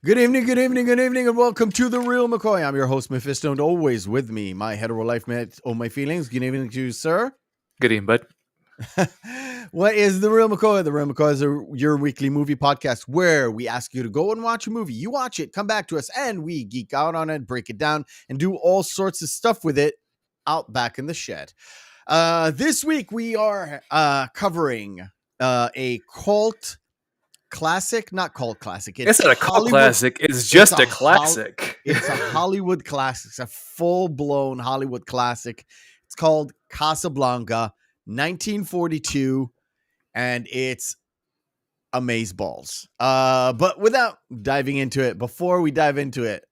Good evening, good evening, good evening, and welcome to the Reel McCoy. I'm your host, Meffistoe, and always with me, my hetero life mate, oh my feelings. Good evening to you, sir. Good evening, bud. What is the Reel McCoy? The Reel McCoy is your weekly movie podcast where we ask you to go and watch a movie. You watch it, come back to us, and we geek out on it, break it down, and do all sorts of stuff with it out back in the shed. This week we are covering a cult classic, not cult classic. It's not a cult classic. It's just a classic. It's a Hollywood classic. It's a full-blown Hollywood classic. It's called Casablanca, 1942, and it's amazeballs. But without diving into it, before we dive into it,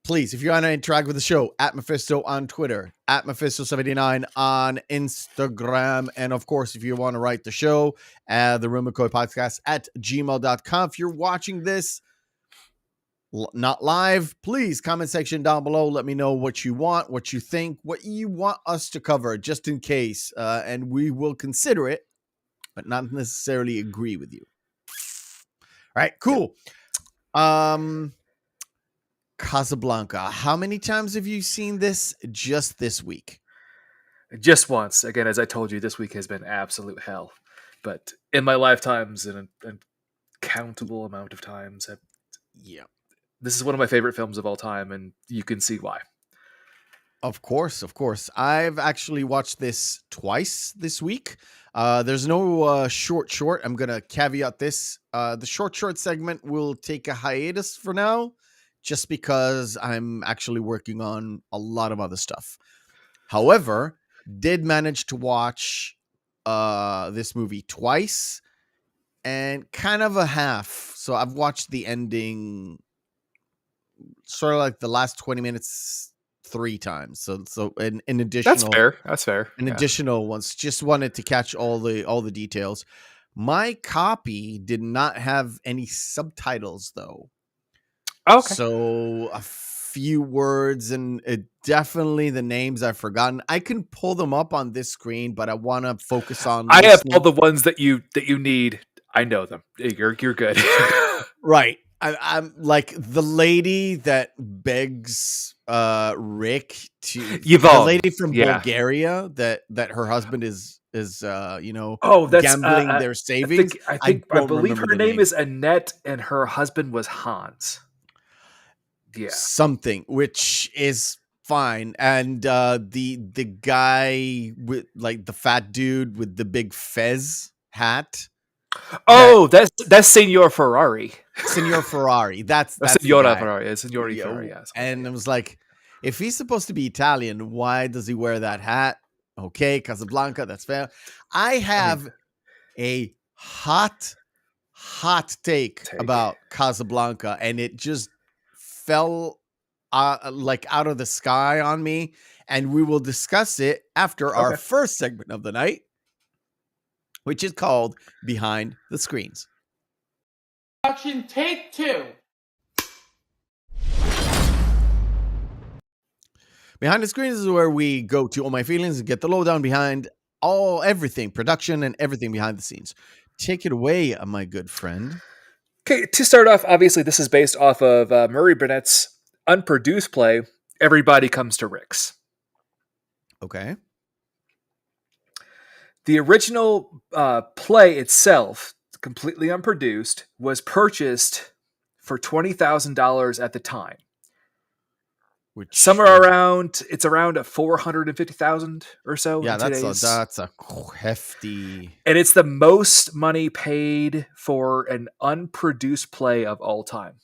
please, if you want to interact with the show, at Meffistoe on Twitter, at Meffistoe79 on Instagram. And of course, if you want to write the show, the Reel McCoy podcast at gmail.com. If you're watching this not live, please comment section down below. Let me know what you want, what you think, what you want us to cover, just in case. And we will consider it, but not necessarily agree with you. All right, cool. Casablanca. How many times have you seen this just this week? Just once. Again, as I told you, this week has been absolute hell. But in my lifetimes, an uncountable amount of times. This is one of my favorite films of all time, and you can see why. Of course. I've actually watched this twice this week. There's no short. I'm going to caveat this. The short segment will take a hiatus for now, just because I'm actually working on a lot of other stuff. However, did manage to watch this movie twice and kind of a half. So I've watched the ending, sort of like the last 20 minutes 3 times. So an additional. That's fair. An additional ones. Just wanted to catch all the details. My copy did not have any subtitles though. Okay. So a few words and definitely the names I've forgotten. I can pull them up on this screen, but I want to focus on. I have all the ones that you need. I know them. You're good. Right. I'm like the lady that begs Rick to Yvonne. The lady from Bulgaria that her husband is that's gambling their savings. I believe her name is Annette and her husband was Hans. Yeah. Something, which is fine. And the guy with like the fat dude with the big fez hat. Oh, that's Signor Ferrari. Signor Ferrari. That's Signora Ferrari. It's Signori Ferrari. Yes. And it was like, if he's supposed to be Italian, why does he wear that hat? Okay, Casablanca, that's fair. I have a hot take about Casablanca, and it just fell like out of the sky on me, and we will discuss it after our first segment of the night, which is called Behind the Screens. Action take 2. Behind the Screens is where we go to all my feelings and get the lowdown behind everything, production and everything behind the scenes. Take it away, my good friend. Okay, to start off, obviously this is based off of Murray Burnett's unproduced play, Everybody Comes to Rick's. Okay. The original play itself, completely unproduced, was purchased for $20,000 at the time. It's around $450,000 or so. Yeah, that's a hefty. And it's the most money paid for an unproduced play of all time.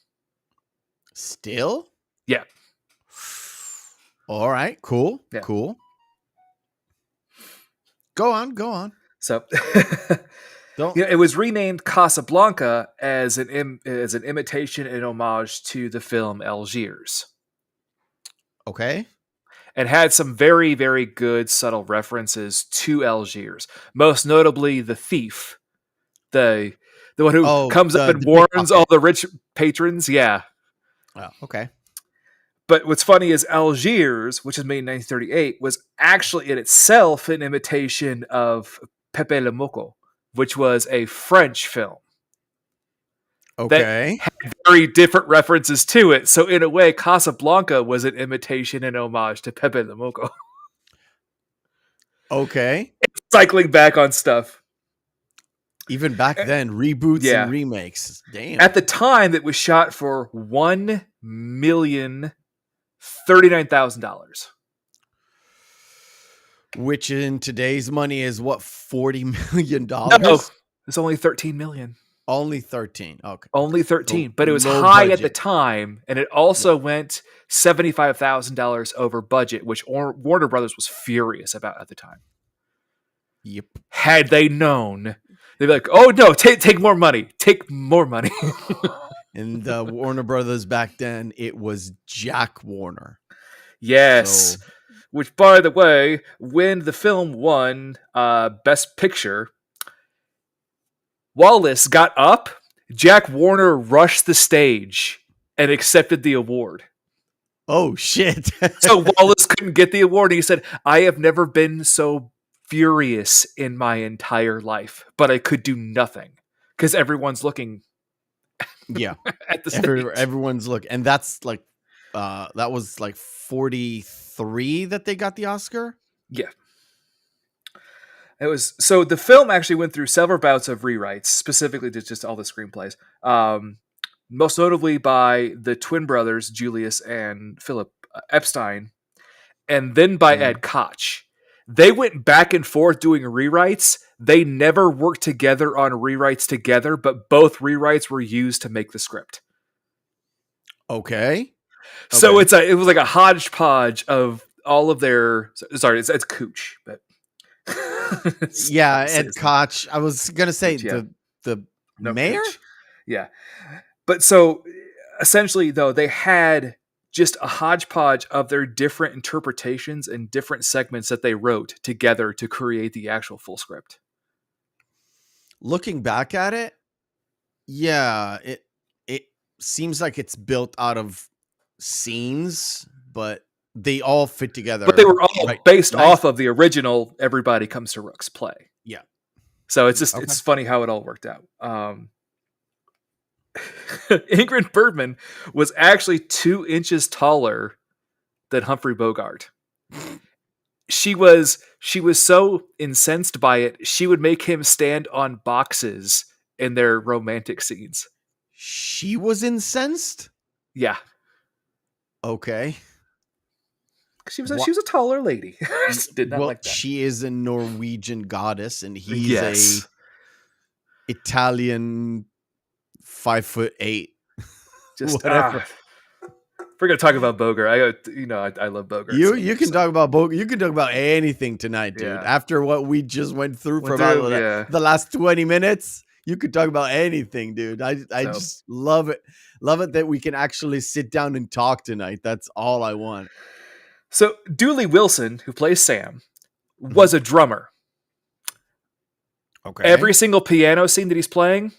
Still? Yeah. All right. Cool. Yeah. Cool. Go on. So, it was renamed Casablanca as an imitation and homage to the film Algiers. Okay. And had some very, very good subtle references to Algiers. Most notably, the thief, the one who comes up and warns all the rich patrons. Yeah. Oh, okay. But what's funny is Algiers, which is made in 1938, was actually in itself an imitation of Pepe le Moko, which was a French film. that Okay. had very different references to it. So in a way, Casablanca was an imitation and homage to Pepe the Moco. Okay. Cycling back on stuff. Even back then, reboots and Yeah. remakes. Damn. At the time, it was shot for $1,039,000. Which in today's money is what, $40 million? No, it's only $13 million. Only 13. Okay. Only 13, So but it was low high at the budget. time, and it also went $75,000 over budget, which Warner Brothers was furious about at the time. Yep. Had they known, they'd be like, "Oh no, take more money, take more money." And Warner Brothers back then, it was Jack Warner. Yes. So, which, by the way, when the film won Best Picture, Wallace got up. Jack Warner rushed the stage and accepted the award. oh shit. So Wallace couldn't get the award. He said, "I have never been so furious in my entire life, but I could do nothing because everyone's looking Yeah. at the stage." Everyone's look, and that's like that was like 43 that they got the Oscar. Yeah. It was so the film actually went through several bouts of rewrites, specifically to just all the screenplays. Most notably by the twin brothers Julius and Philip Epstein, and then by Ed Koch. They went back and forth doing rewrites. They never worked together on rewrites together, but both rewrites were used to make the script. Okay. So it was like a hodgepodge of all of their. Sorry, it's Cooch, but yeah, Ed Koch. I was gonna say Cooch, the mayor. Cooch. Yeah, but so essentially, though, they had just a hodgepodge of their different interpretations and different segments that they wrote together to create the actual full script. Looking back at it, yeah, it seems like it's built out of scenes, but they all fit together. But they were all based off of the original Everybody Comes to Rook's play. Yeah. So it's just it's funny how it all worked out. Ingrid Bergman was actually 2 inches taller than Humphrey Bogart. She was so incensed by it, she would make him stand on boxes in their romantic scenes. She was incensed? Yeah. Okay. She was a taller lady. Did not like that. She is a Norwegian goddess, and he's a Italian 5'8". Just whatever. We're gonna talk about Bogart. I love Bogart. You can talk about Bogart. You can talk about anything tonight, dude. Yeah. After what we just went through for about the last 20 minutes, you could talk about anything, dude. I just love it. Love it that we can actually sit down and talk tonight. That's all I want. So Dooley Wilson, who plays Sam, was a drummer. Okay. Every single piano scene that he's playing,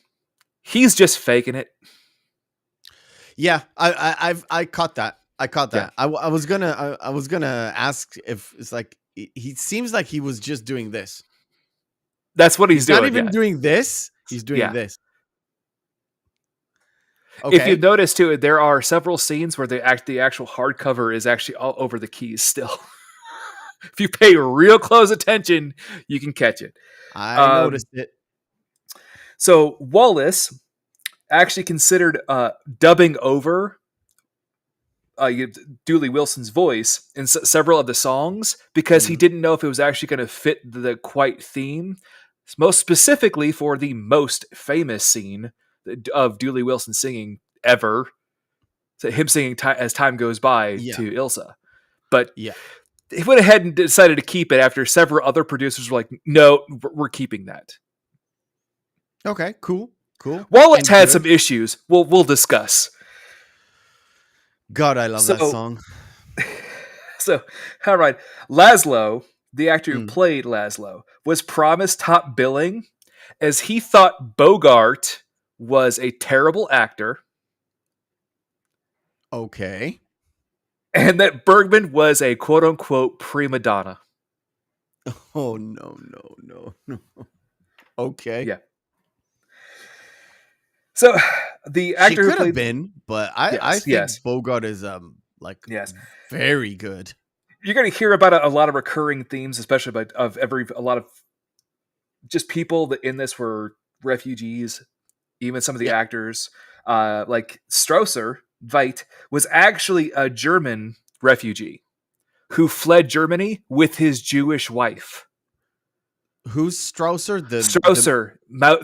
he's just faking it. Yeah, I caught that. I caught that. Yeah. I was gonna ask if it's like he seems like he was just doing this. That's what he's doing. Not even doing this. He's doing this. Okay. If you notice too, there are several scenes where the actual hardcover is actually all over the keys still. If you pay real close attention, you can catch it. I noticed it. So Wallace actually considered dubbing over Dooley Wilson's voice in several of the songs because he didn't know if it was actually going to fit the quite theme. Most specifically for the most famous scene of Dooley Wilson singing ever, so him singing as time goes by to Ilsa. But he went ahead and decided to keep it after several other producers were like, "No, we're keeping that." Okay, cool. Wallace had some issues. We'll discuss. God, I love that song. So, all right, Laszlo, the actor who played Laszlo, was promised top billing as he thought Bogart was a terrible actor. Okay. And that Bergman was a quote-unquote prima donna. Oh, no. Okay. Yeah. So, The She actor who could have played been, but I yes, think yes, Bogart is yes. very good. You're going to hear about a lot of recurring themes, especially about a lot of just people that in this were refugees. Even some of the Yeah. actors, like Strausser, Veit, was actually a German refugee who fled Germany with his Jewish wife. Who's Strausser? Strausser,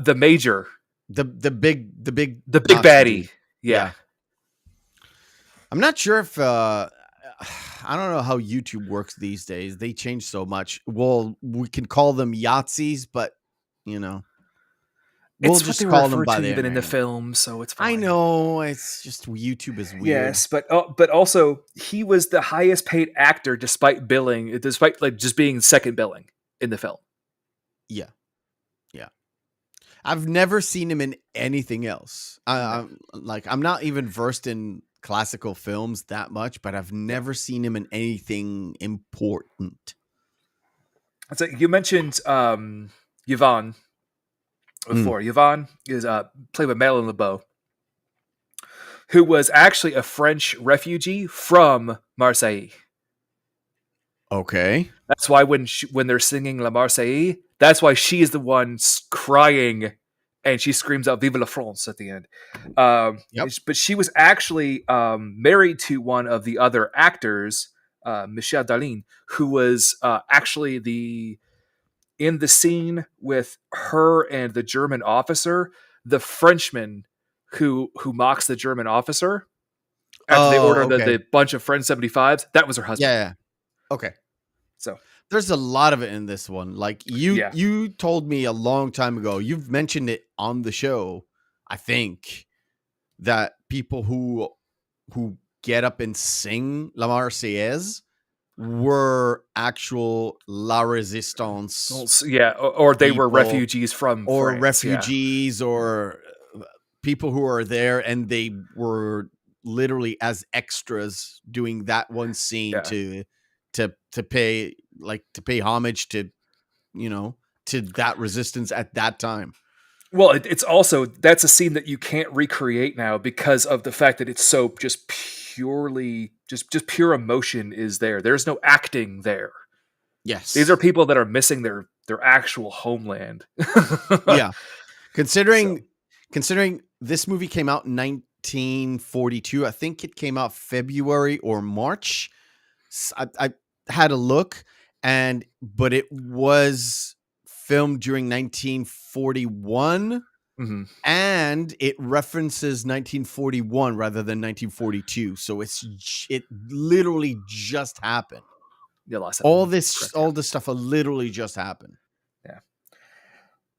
the major, The big the big Nazi baddie. dude. Yeah. I'm not sure if I don't know how YouTube works these days. They change so much. Well, we can call them Yahtzees, but you know, we'll It's what they just were call them referred by to their even in the name. film, so it's fine. I know it's just YouTube is weird. Yes, but also he was the highest paid actor despite like just being second billing in the film. Yeah. I've never seen him in anything else. I'm not even versed in classical films that much, but I've never seen him in anything important. So you mentioned Yvonne before. Yvonne is played by Madeline LeBeau, who was actually a French refugee from Marseille. Okay. That's why when they're singing La Marseillaise, that's why she is the one crying, and she screams out "Vive la France" at the end. Yep. But she was actually married to one of the other actors, Michel Darlene, who was actually in the scene with her and the German officer, the Frenchman who mocks the German officer after they order Okay. the bunch of French 75s. That was her husband. Yeah. Okay. So there's a lot of it in this one. Like you told me a long time ago. You've mentioned it on the show, I think, that people who get up and sing La Marseillaise were actual La Resistance or they were people, refugees from or France. refugees, or people who are there, and they were literally as extras doing that one scene to pay homage to to that resistance at that time. Well, it's also that's a scene that you can't recreate now because of the fact that it's so just purely just pure emotion is there. There's no acting there. Yes, these are people that are missing their actual homeland. Yeah, considering this movie came out in 1942, I think it came out February or March. I had a look, but it was filmed during 1941. Mm-hmm. And it references 1941 rather than 1942, so it literally just happened. All this stuff literally just happened. Yeah.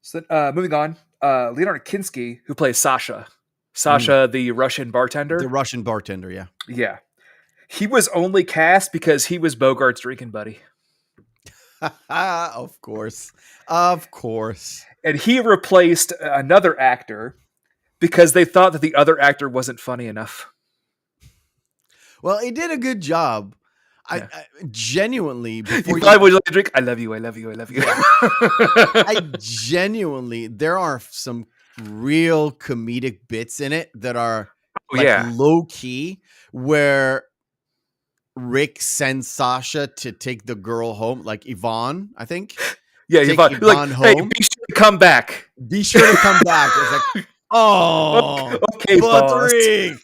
So moving on, Leonard Kinski, who plays Sasha, the Russian bartender. The Russian bartender, yeah. Yeah. He was only cast because he was Bogart's drinking buddy. Of course. And he replaced another actor because they thought that the other actor wasn't funny enough. Well, he did a good job. I genuinely, before would you like to drink? I love you. I love you. I love you. I genuinely, there are some real comedic bits in it that are low key, where Rick sends Sasha to take the girl home, like Yvonne, I think. Yeah, Yvonne home. Hey, be sure to come back. Be sure to come back. It's like, oh, okay, boss. Rick.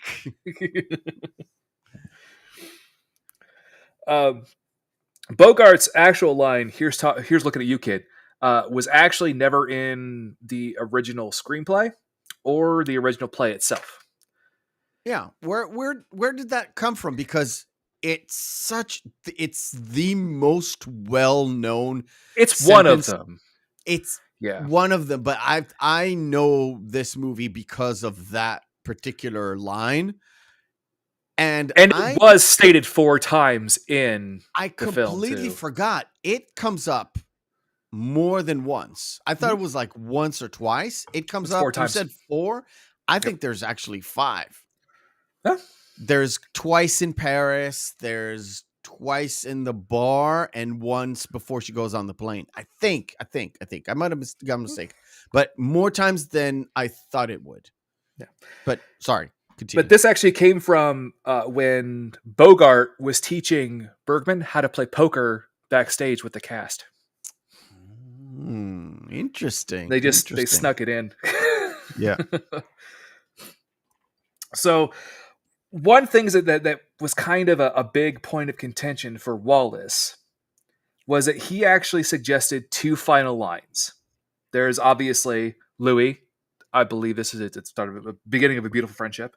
Bogart's actual line, here's looking at you, kid, was actually never in the original screenplay or the original play itself. Yeah, where did that come from? Because it's the most well-known. It's one of them. It's one of them, but I know this movie because of that particular line. And it was stated 4 times in the film. I completely forgot. It comes up more than once. I thought it was like once or twice. It comes up 4 times. You said 4. I think there's actually 5. Huh? There's twice in Paris. There's twice in the bar, and once before she goes on the plane. I think. I might have got a mistake, but more times than I thought it would. Yeah. But sorry, continue. But this actually came from when Bogart was teaching Bergman how to play poker backstage with the cast. Interesting. They snuck it in. Yeah. So one thing that was kind of a big point of contention for Wallace was that he actually suggested 2 final lines. There's obviously Louis. I believe this is it. It's started the beginning of a beautiful friendship.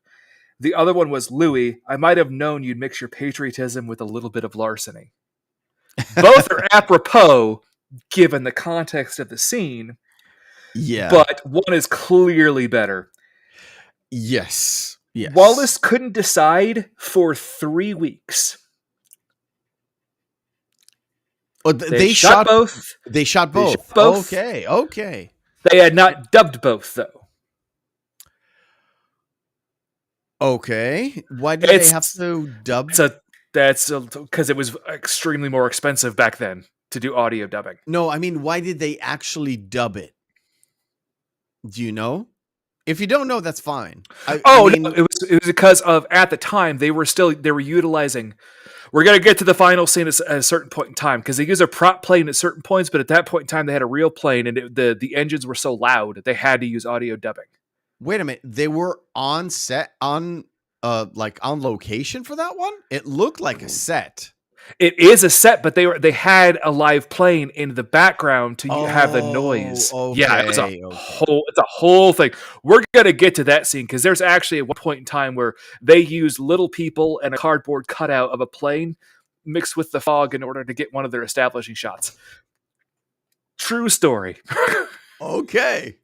The other one was Louis. I might have known you'd mix your patriotism with a little bit of larceny. Both are apropos given the context of the scene. Yeah. But one is clearly better. Yes. Wallace couldn't decide for 3 weeks. Oh, they shot both. They shot both. Okay. They had not dubbed both, though. Okay. Why did they have to dub? That's because it was extremely more expensive back then to do audio dubbing. No, I mean, why did they actually dub it? Do you know? If you don't know, that's fine. No, it was because of at the time they were utilizing. We're gonna get to the final scene at a certain point in time because they use a prop plane at certain points, but at that point in time they had a real plane and the engines were so loud they had to use audio dubbing. Wait a minute, they were on set on location for that one? It looked like a set. It is a set, but they had a live plane in the background to have the noise. Okay, yeah, it's a whole thing. We're gonna get to that scene because there's actually at one point in time where they use little people and a cardboard cutout of a plane mixed with the fog in order to get one of their establishing shots. True story. Okay.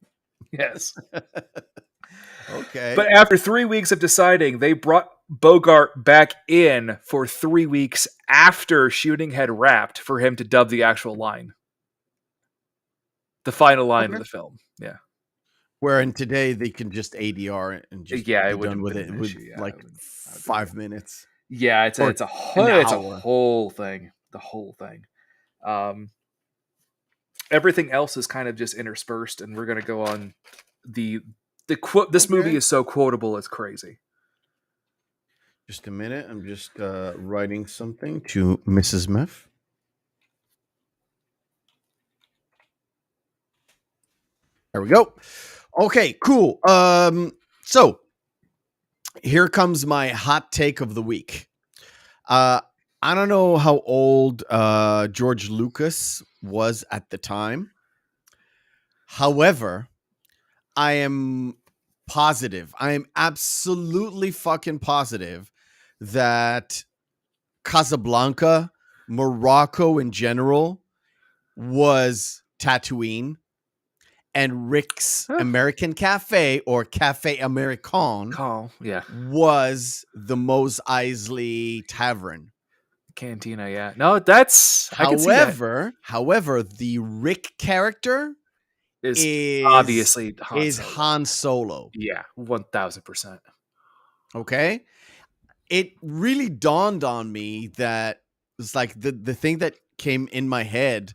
Yes. Okay. But after 3 weeks of deciding, they brought Bogart back in for 3 weeks after shooting had wrapped for him to dub the actual line. The final line of the film. Yeah. Wherein today they can just ADR and just be done with it with 5 minutes. Yeah, it's a whole thing. The whole thing. Everything else is kind of just interspersed, and we're gonna go on the quote. This movie is so quotable, it's crazy. Just a minute. I'm just writing something to Mrs. Meff. There we go. Okay, cool. So here comes my hot take of the week. I don't know how old George Lucas was at the time. However, I am absolutely fucking positive that Casablanca, Morocco in general, was Tatooine, and Rick's American Cafe or Cafe American was the Mos Eisley Tavern. Cantina, yeah. No, that's... However, the Rick character is obviously Han Solo. Yeah, 1000%. Okay? It really dawned on me that it's like the thing that came in my head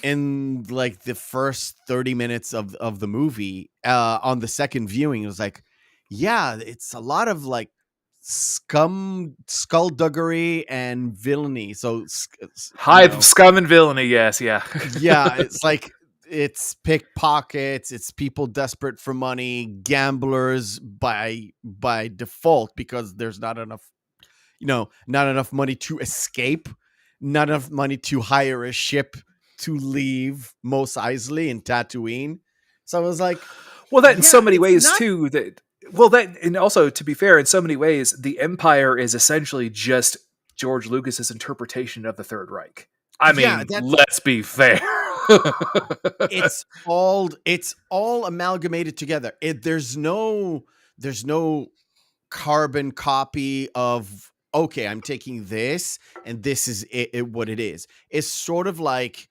in like the first 30 minutes of the movie on the second viewing. It was like, yeah, it's a lot of like skullduggery and villainy. So scum and villainy, yes, yeah. Yeah, it's like it's pickpockets, it's people desperate for money, gamblers by default because there's not enough money to escape, not enough money to hire a ship to leave Mos Eisley and Tatooine. So I was like, well, that in so many ways too. And also to be fair, in so many ways, the Empire is essentially just George Lucas's interpretation of the Third Reich. I mean, let's be fair. it's all amalgamated together. There's no carbon copy of, okay, I'm taking this and this is it what it is. It's sort of like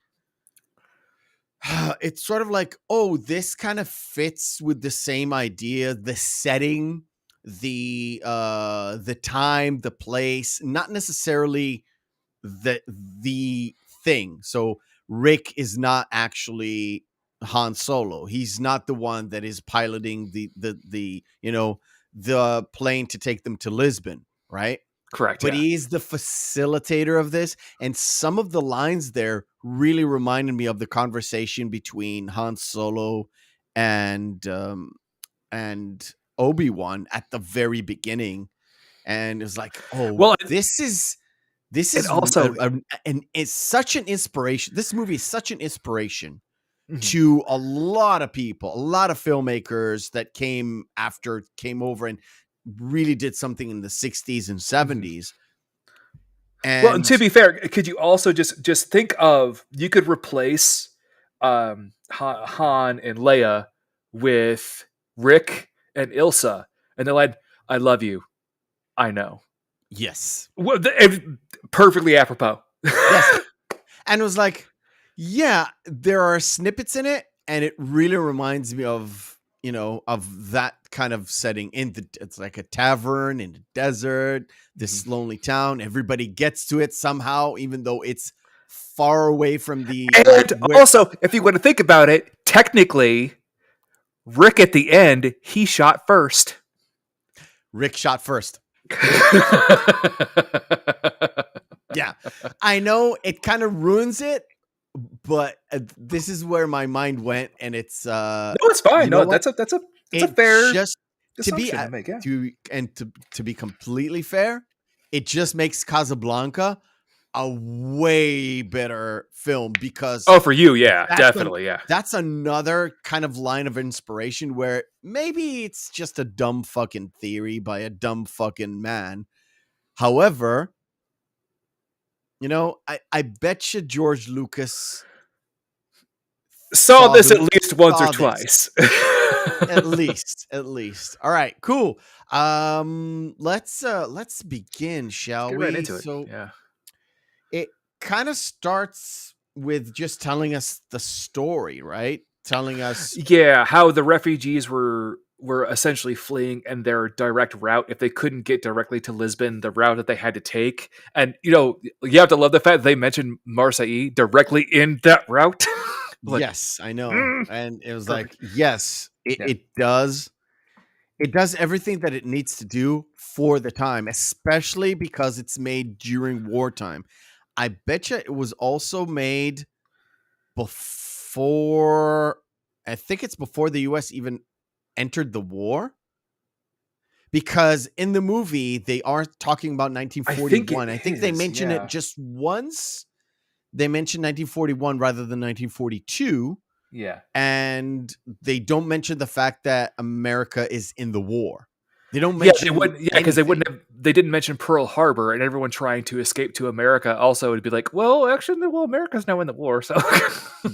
oh, this kind of fits with the same idea, the setting, the time, the place, not necessarily the thing. So Rick is not actually Han Solo. He's not the one that is piloting the plane to take them to Lisbon, right? Correct. But Yeah. he's the facilitator of this. And some of the lines there really reminded me of the conversation between Han Solo and Obi-Wan at the very beginning. And it was like, oh, Well, this is and also- and it's such an inspiration. This movie is such an inspiration Mhm. to a lot of people, a lot of filmmakers that came over and really did something in the 60s and 70s. And Well, and to be fair, could you also just think of, you could replace Han and Leia with Rick and Ilsa, and they're like, "I love you, I know." yes. Well, perfectly apropos. Yes. And it was like, yeah, there are snippets in it, and it really reminds me of that kind of setting it's like a tavern in the desert, this lonely town. Everybody gets to it somehow, even though it's far away from the. And also, if you want to think about it, technically, Rick at the end, he shot first. Rick shot first. Yeah, I know it kind of ruins it, but this is where my mind went, and it's no, it's fine. No, that's a fair just assumption to make. Yeah. To be completely fair, it just makes Casablanca a way better film because for you, yeah, definitely, yeah. That's another kind of line of inspiration where maybe it's just a dumb fucking theory by a dumb fucking man. However, I bet you George Lucas saw this at least once or twice. at least. All right, cool. Let's begin, shall we? Right into it. So yeah. It kind of starts with just telling us the story, right? Telling us how the refugees were essentially fleeing, and their direct route, if they couldn't get directly to Lisbon, the route that they had to take. And you have to love the fact that they mentioned Marseille directly in that route. Yes, I know. And it was perfect. Like, yes, it does. It does everything that it needs to do for the time, especially because it's made during wartime. I bet you it was also made before, I think it's before the US even entered the war. Because in the movie, they are talking about 1941. I think they mention it just once. They mention 1941 rather than 1942. Yeah. And they don't mention the fact that America is in the war. They don't mention because they didn't mention Pearl Harbor, and everyone trying to escape to America also would be like, well, actually, America's now in the war, so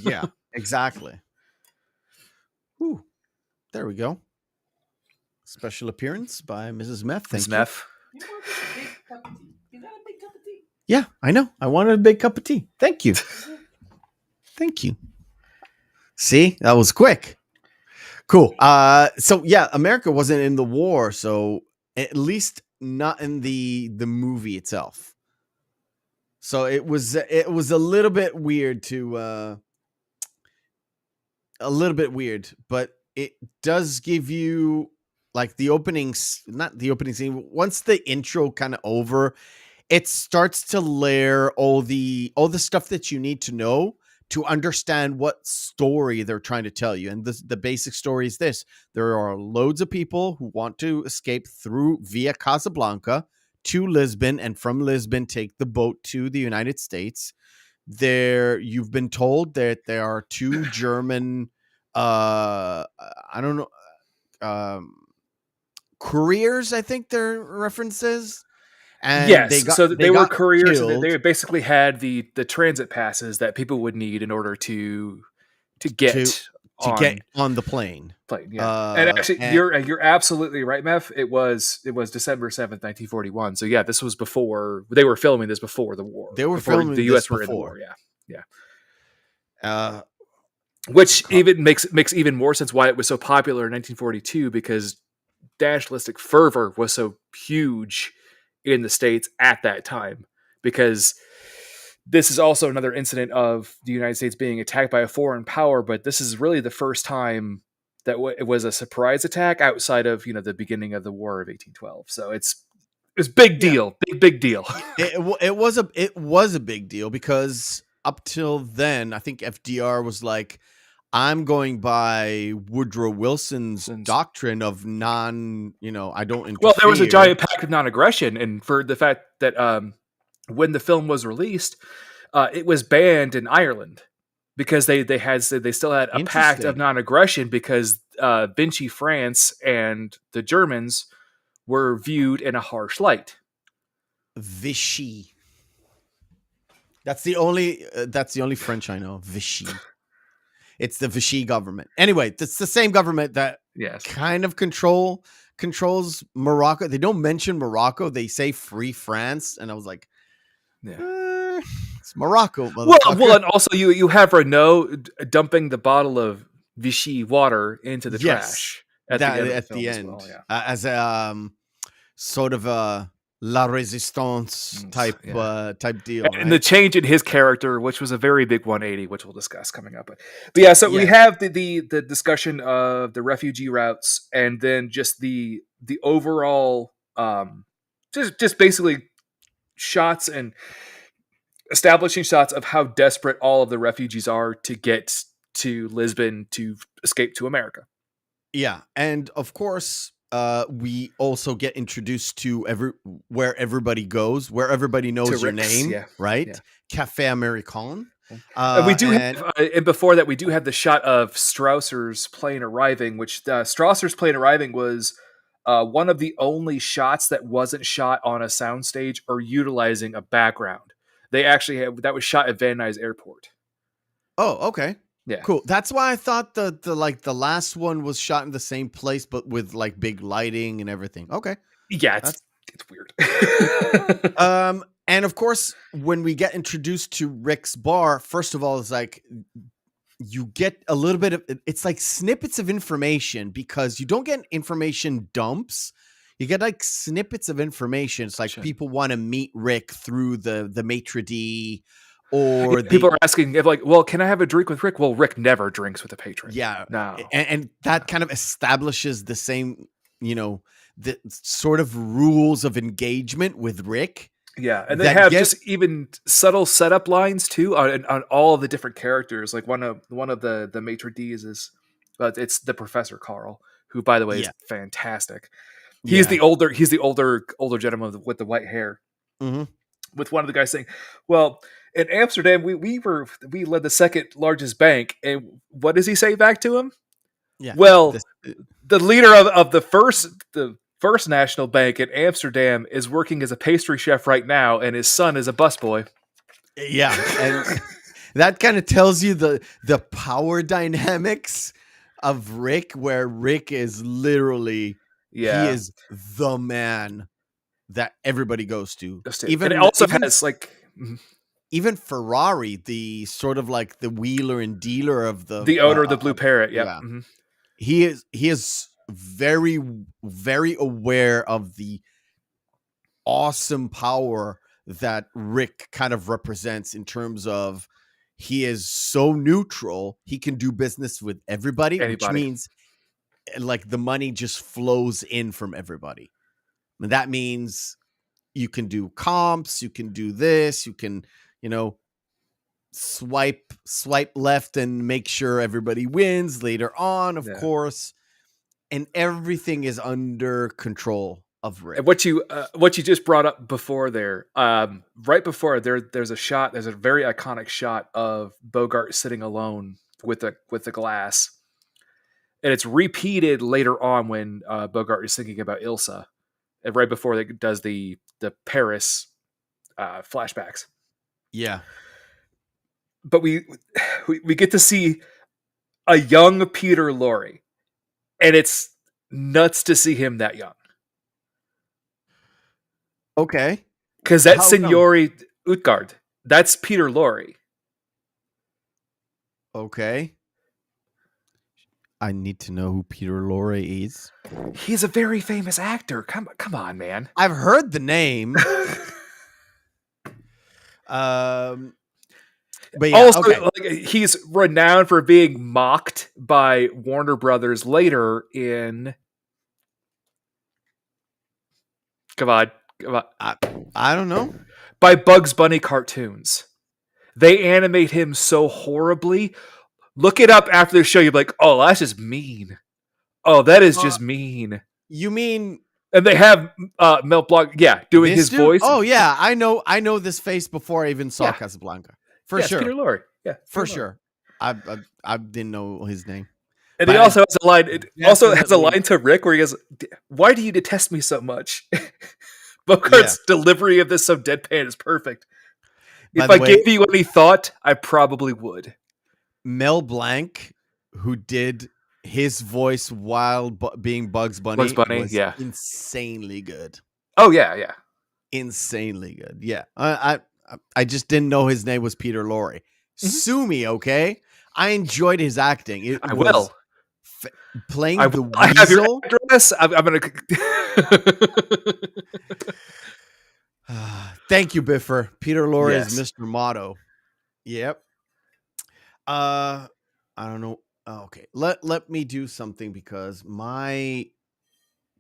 yeah, exactly. Ooh, there we go. Special appearance by Mrs. Meff. Mrs. Meff. You want a big cup of tea? You got a big cup of tea? Yeah, I know. I wanted a big cup of tea. Thank you. Thank you. See, that was quick. Cool. So yeah, America wasn't in the war, so at least not in the movie itself. So it was a little bit weird but it does give you like the openings, not the opening scene. Once the intro kind of over, it starts to layer all the stuff that you need to know to understand what story they're trying to tell you. And the basic story is this: there are loads of people who want to escape via Casablanca to Lisbon, and from Lisbon take the boat to the United States. You've been told that there are two German couriers, I think their references. And yes, they were couriers. So they basically had the transit passes that people would need in order to get on the plane. Yeah, and actually, you're absolutely right, Meph. It was December 7th, 1941. So yeah, this was before they were filming this before the war. They were filming the U.S. were in the war. Yeah. Which even makes even more sense why it was so popular in 1942, because nationalistic fervor was so huge in the States at that time, because this is also another incident of the United States being attacked by a foreign power, but this is really the first time that it was a surprise attack outside of, the beginning of the War of 1812. So it's big deal, big deal. It was a big deal because up till then, I think FDR was like, I'm going by Woodrow Wilson's doctrine of I don't interfere. Well, there was a giant pact of non-aggression, and for the fact that when the film was released, it was banned in Ireland because they still had a pact of non-aggression because Vichy France and the Germans were viewed in a harsh light. Vichy. That's the only French I know. Vichy. It's the Vichy government. Anyway, it's the same government that kind of controls Morocco. They don't mention Morocco. They say Free France, and I was like, it's Morocco. Well, and also you have Renault dumping the bottle of Vichy water into the trash at the end. Well, as sort of a La Resistance type deal, and the change in his character, which was a very big 180, which we'll discuss coming up. But yeah, so we have the discussion of the refugee routes, and then just the overall just basically shots and establishing shots of how desperate all of the refugees are to get to Lisbon to escape to America. Yeah, and of course, we also get introduced to where everybody goes, where everybody knows your name, right? Yeah. Café American. We do have, and before that, we do have the shot of Strausser's plane arriving, which Strausser's plane arriving was one of the only shots that wasn't shot on a soundstage or utilizing a background. They actually that was shot at Van Nuys Airport. Oh, okay. Yeah. Cool. That's why I thought the last one was shot in the same place, but with like big lighting and everything. Okay. Yeah, it's weird. And of course, when we get introduced to Rick's bar, first of all, it's like you get a little bit of, it's like snippets of information because you don't get information dumps. You get like snippets of information. It's like people want to meet Rick through the maitre d'. Or people are asking if well, can I have a drink with Rick? Well, Rick never drinks with a patron. Yeah. No. And that kind of establishes the same, the sort of rules of engagement with Rick. Yeah. And they have just even subtle setup lines too on all of the different characters. Like one of the maitre d's is, it's the Professor Carl, who by the way is fantastic. He's the older gentleman with the white hair. Mm-hmm. With one of the guys saying, well, in Amsterdam, we led the second largest bank, and what does he say back to him? Yeah. Well, the leader of the first national bank in Amsterdam is working as a pastry chef right now, and his son is a busboy. Yeah, and that kind of tells you the power dynamics of Rick, where Rick is literally he is the man that everybody goes to. Even and it also has even Ferrari, the sort of like the wheeler and dealer of the owner of the Blue Parrot. Yeah. Mm-hmm. He is very, very aware of the awesome power that Rick kind of represents in terms of he is so neutral. He can do business with everybody. Which means like the money just flows in from everybody. And that means you can do comps, you can do this, you can, swipe left and make sure everybody wins later on, of course. And everything is under control of Rick. And what you just brought up before there, right before there's a very iconic shot of Bogart sitting alone with the glass. And it's repeated later on when Bogart is thinking about Ilsa. And right before it does the Paris flashbacks. Yeah. But we get to see a young Peter Lorre. And it's nuts to see him that young. Okay. Because that's Signori Utgard. That's Peter Lorre. Okay. I need to know who Peter Lorre is. He's a very famous actor. Come on, man. I've heard the name. But yeah, Also, okay. like, he's renowned for being mocked by Warner Brothers later in. Come on. I don't know. By Bugs Bunny cartoons. They animate him so horribly. Look it up after the show. You're like, oh, that's just mean. Oh, that is just mean. You mean And they have Mel Blanc, doing his dude? voice. Oh yeah, I know this face before I even saw Yeah. Casablanca. For sure. Peter Lorre. Yeah, For Peter Lorre. sure. I didn't know his name. And But he also has a line. It also has a definitely- line to Rick where he goes, "Why do you detest me so much?" Bogart's delivery of this so deadpan is perfect. By If the I way- gave you any thought, I probably would. Mel Blanc, who did his voice while being Bugs Bunny, was insanely good. Oh yeah. Insanely good. Yeah. I just didn't know his name was Peter Lorre. Sue me, okay? I enjoyed his acting. I will. Playing the weasel. I have your address. I'm gonna. Thank you, Biffer. Peter Lorre Yes. is Mr. Motto. Yep. I don't know. Okay. Let me do something because my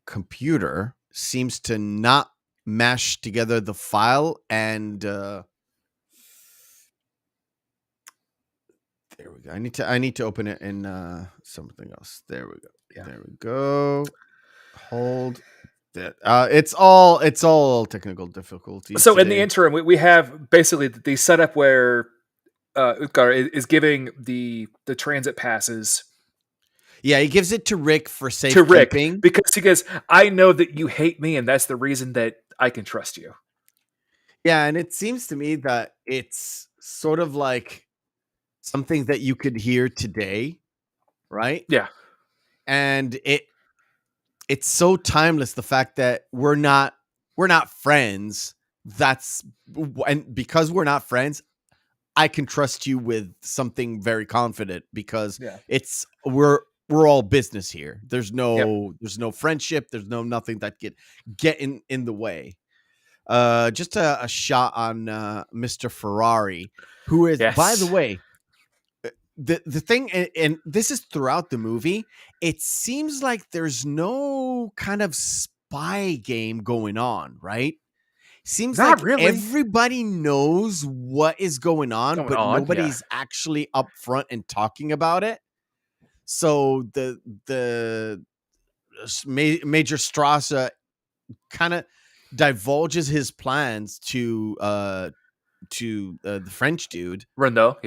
computer seems to not mash together the file and there we go. I need to open it in something else. There we go. Yeah. There we go. Hold that. It's all technical difficulties. So in today. the interim, we have basically the setup where Utgar is giving the transit passes Yeah, he gives it to Rick for to Rick safekeeping. because he goes, "I know that you hate me, and that's the reason that I can trust you." Yeah, and it seems to me that it's sort of like something that you could hear today, right? Yeah. And it's so timeless, the fact that we're not friends. And because we're not friends, I can trust you with something very confident because we're all business here. There's no friendship, there's nothing that could get in the way. Just a shot on Mr. Ferrari, who is, by the way, the thing, and this is throughout the movie, it seems like there's no kind of spy game going on, right? Seems Not like really. everybody knows what is going on, but nobody's actually up front and talking about it. So the Major Strasser kind of divulges his plans to the French dude Renault,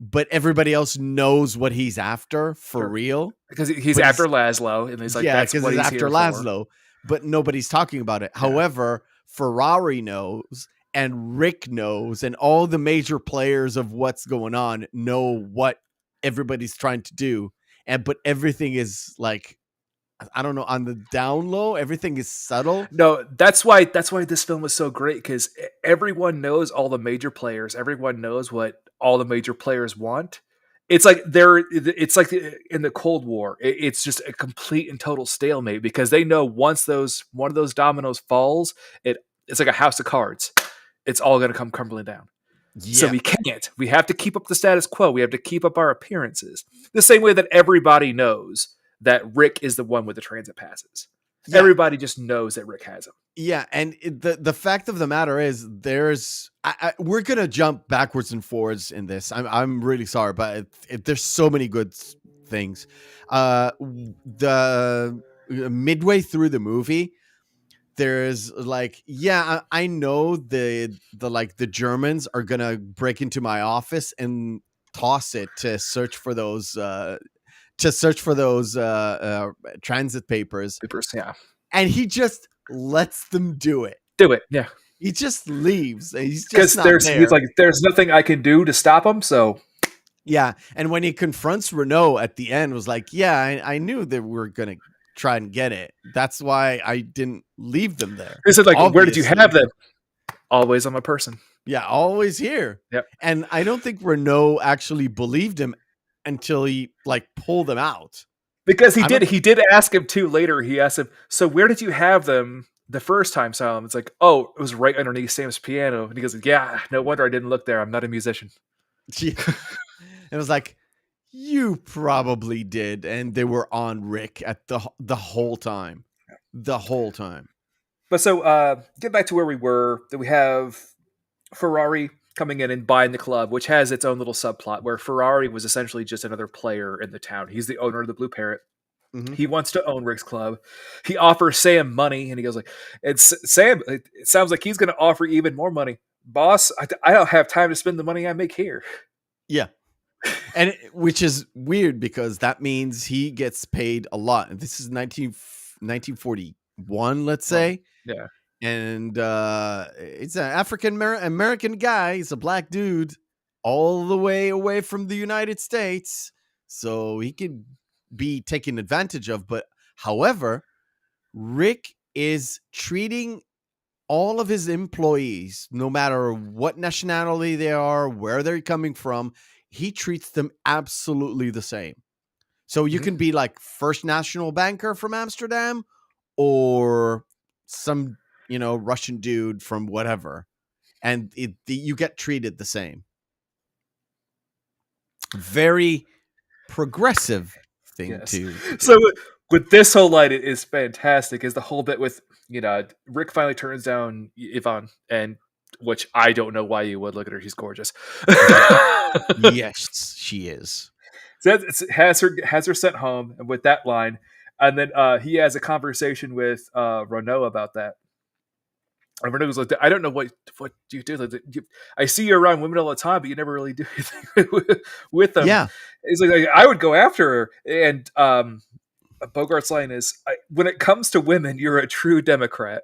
but everybody else knows what he's after for real because he's after Laszlo, and he's like, "That's what he's after here Laszlo." But nobody's talking about it. Yeah. However, Ferrari knows, and Rick knows, and all the major players of what's going on know what everybody's trying to do, but everything is like, I don't know, on the down low. Everything is subtle. No, that's why this film was so great, because everyone knows all the major players. Everyone knows what all the major players want. It's like in the Cold War. It's just a complete and total stalemate because they know once one of those dominoes falls, it's like a house of cards. It's all going to come crumbling down. Yeah. So we can't. We have to keep up the status quo. We have to keep up our appearances. The same way that everybody knows that Rick is the one with the transit passes. Yeah. Everybody just knows that Rick has them. Yeah, and the fact of the matter is, we're gonna jump backwards and forwards in this. I'm really sorry, but there's so many good things. The midway through the movie, there's like, I know the Germans are gonna break into my office and toss it to search for those transit papers. Yeah. And he just lets them do it. Yeah. He just leaves. He's just not there. He's like, there's nothing I can do to stop him. So yeah. And when he confronts Renault at the end, was like, I knew that we were gonna try and get it. That's why I didn't leave them there. He said, like, obviously. Where did you have them? Always on my person. Yeah, always here. Yep. And I don't think Renault actually believed him until he like pulled them out. Because I don't. he did ask him too later. He asked him, "So where did you have them the first time, Salem?" It's like, "Oh, it was right underneath Sam's piano." And he goes, "Yeah, no wonder I didn't look there. I'm not a musician." Yeah. It was like, you probably did, and they were on Rick at the whole time, the whole time. But so, get back to where we were. That we have Ferrari coming in and buying the club, which has its own little subplot where Ferrari was essentially just another player in the town. He's the owner of the Blue Parrot. Mm-hmm. He wants to own Rick's club. He offers Sam money, and he goes like, "It's Sam. It sounds like he's going to offer even more money, boss. I don't have time to spend the money I make here." Yeah, and which is weird because that means he gets paid a lot. And this is 1941, let's say. Yeah. And it's an African American guy. He's a black dude, all the way away from the United States, so he could be taken advantage of. But however, Rick is treating all of his employees, no matter what nationality they are, where they're coming from, he treats them absolutely the same. So you can be like First National Banker from Amsterdam or some, Russian dude from whatever. And you get treated the same. Very progressive thing Yes. to do. So with this whole line, it is fantastic. Is the whole bit with Rick finally turns down Yvonne, and which I don't know why you would. Look at her; she's gorgeous. Yes, she is. So has her sent home with that line, and then he has a conversation with Renault about that. And Renault goes like, "I don't know what you do. Like, I see you around women all the time, but you never really do anything with them." Yeah. He's like, "I would go after her." And Bogart's line is, "When it comes to women, you're a true Democrat."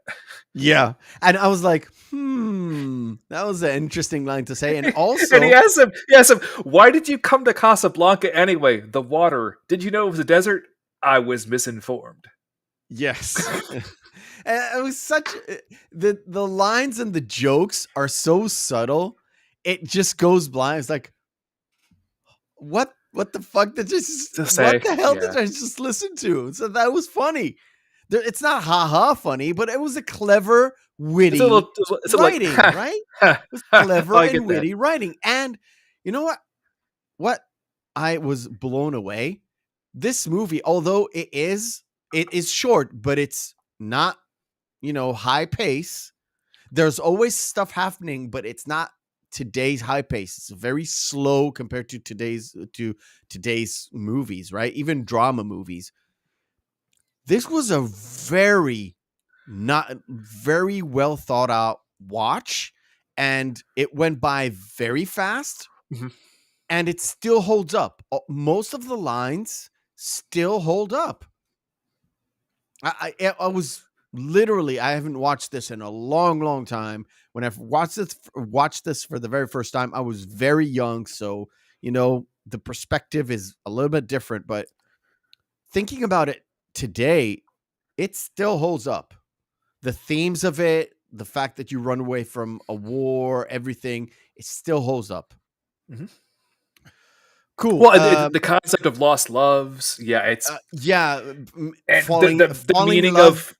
Yeah. And I was like, that was an interesting line to say. And also, and he asked him, "Why did you come to Casablanca anyway? The water. Did you know it was a desert?" "I was misinformed." Yes. And it was such the lines and the jokes are so subtle. It just goes blind. It's like, what the fuck did what the hell did I just listen to? So that was funny. It's not haha funny, but it was a clever, witty writing, right? It was clever and witty writing. And you know what? What I was blown away. This movie, although it is short, but it's not, high pace. There's always stuff happening, but it's not today's high pace. It's very slow compared to today's movies, right? Even drama movies. This was a very well thought out watch, and it went by very fast. Mm-hmm. And it still holds up. Most of the lines still hold up. I was literally, I haven't watched this in a long, long time. When I've watched this for the very first time, I was very young. So, the perspective is a little bit different, but thinking about it today, it still holds up. The themes of it, the fact that you run away from a war, everything, it still holds up. Mm-hmm. Cool. Well, the concept of lost loves, it's falling, the meaning of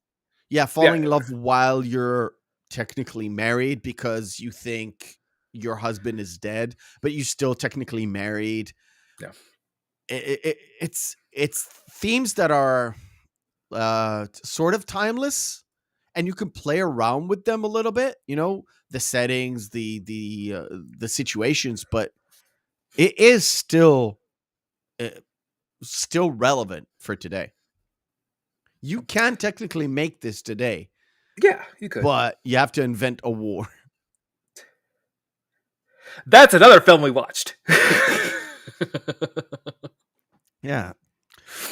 falling in love while you're technically married because you think your husband is dead, but you still technically married. Yeah, it's themes that are sort of timeless, and you can play around with them a little bit. The settings, the situations, but it is still relevant for today. You can technically make this today. Yeah, you could. But you have to invent a war. That's another film we watched. Yeah.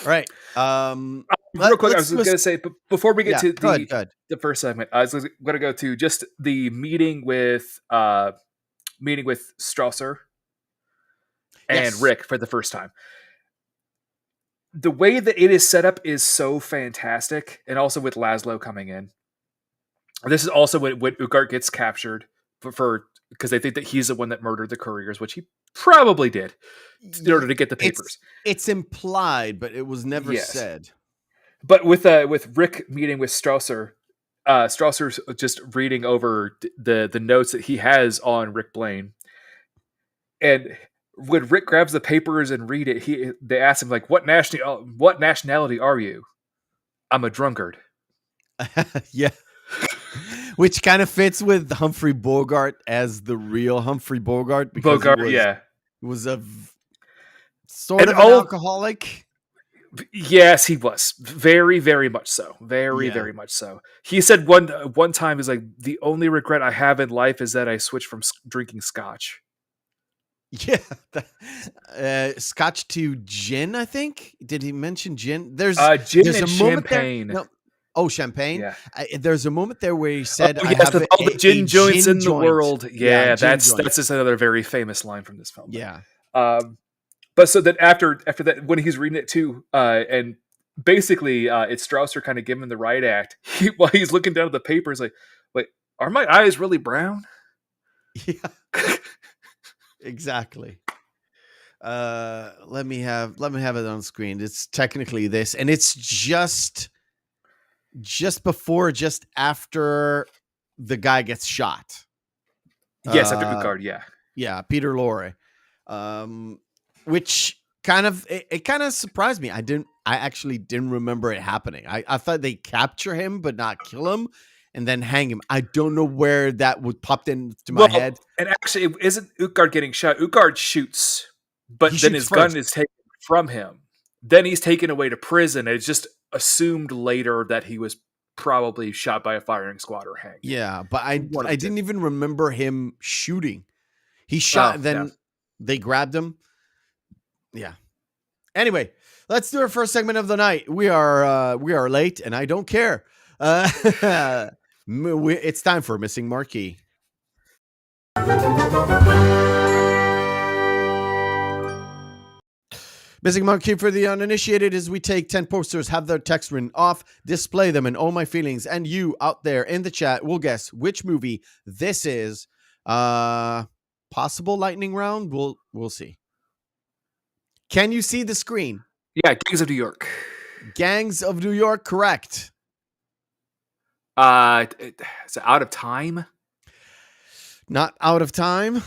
All right. Real quick, I was going to say, before we get to the first segment, I was going to go to just the meeting with Strasser and Rick for the first time. The way that it is set up is so fantastic, and also with Laszlo coming in. This is also when Bogart gets captured for because they think that he's the one that murdered the couriers, which he probably did in order to get the papers. It's implied, but it was never said. But with Rick meeting with Strausser, Strausser's just reading over the notes that he has on Rick Blaine, and when Rick grabs the papers and read it, they ask him like, "What nationality are you?" "I'm a drunkard." Yeah. Which kind of fits with Humphrey Bogart as the real Humphrey Bogart. Because he was a sort of an alcoholic. Yes, he was. Very, very much so. Very much so. He said one time, he's like, "The only regret I have in life is that I switched from drinking scotch." Yeah. Scotch to gin, I think. Did he mention gin? There's gin and a champagne. Champagne. Yeah. There's a moment there where he said, "I have all the gin joints in the world." Yeah, that's joint. just another very famous line from this film. Yeah. But so then after that, when he's reading it too, and basically it's Strausser kind of giving him the right act. While he's looking down at the papers, like, "Wait, are my eyes really brown?" Yeah. Exactly. Let me have it on screen. It's technically this, and it's just after the guy gets shot. Yes, after Uthgard, yeah, Peter Lorre, which kind of surprised me. I actually didn't remember it happening. I thought they capture him but not kill him and then hang him. I don't know where that would popped into my head. And actually, it isn't Uthgard getting shot. Uthgard shoots, but then his gun is taken from him. Then he's taken away to prison. It's just assumed later that he was probably shot by a firing squad or hanged. Yeah, but I didn't even remember him shooting. He shot, they grabbed him. Yeah. Anyway, let's do our first segment of the night. We are late, and I don't care. It's time for Missing Marquee. Missing Marquee for the uninitiated is we take 10 posters, have their text written off, display them in All My Feelings, and you out there in the chat will guess which movie this is. Possible lightning round? We'll see. Can you see the screen? Yeah, Gangs of New York. Gangs of New York, correct. Is it Out of Time? Not Out of Time,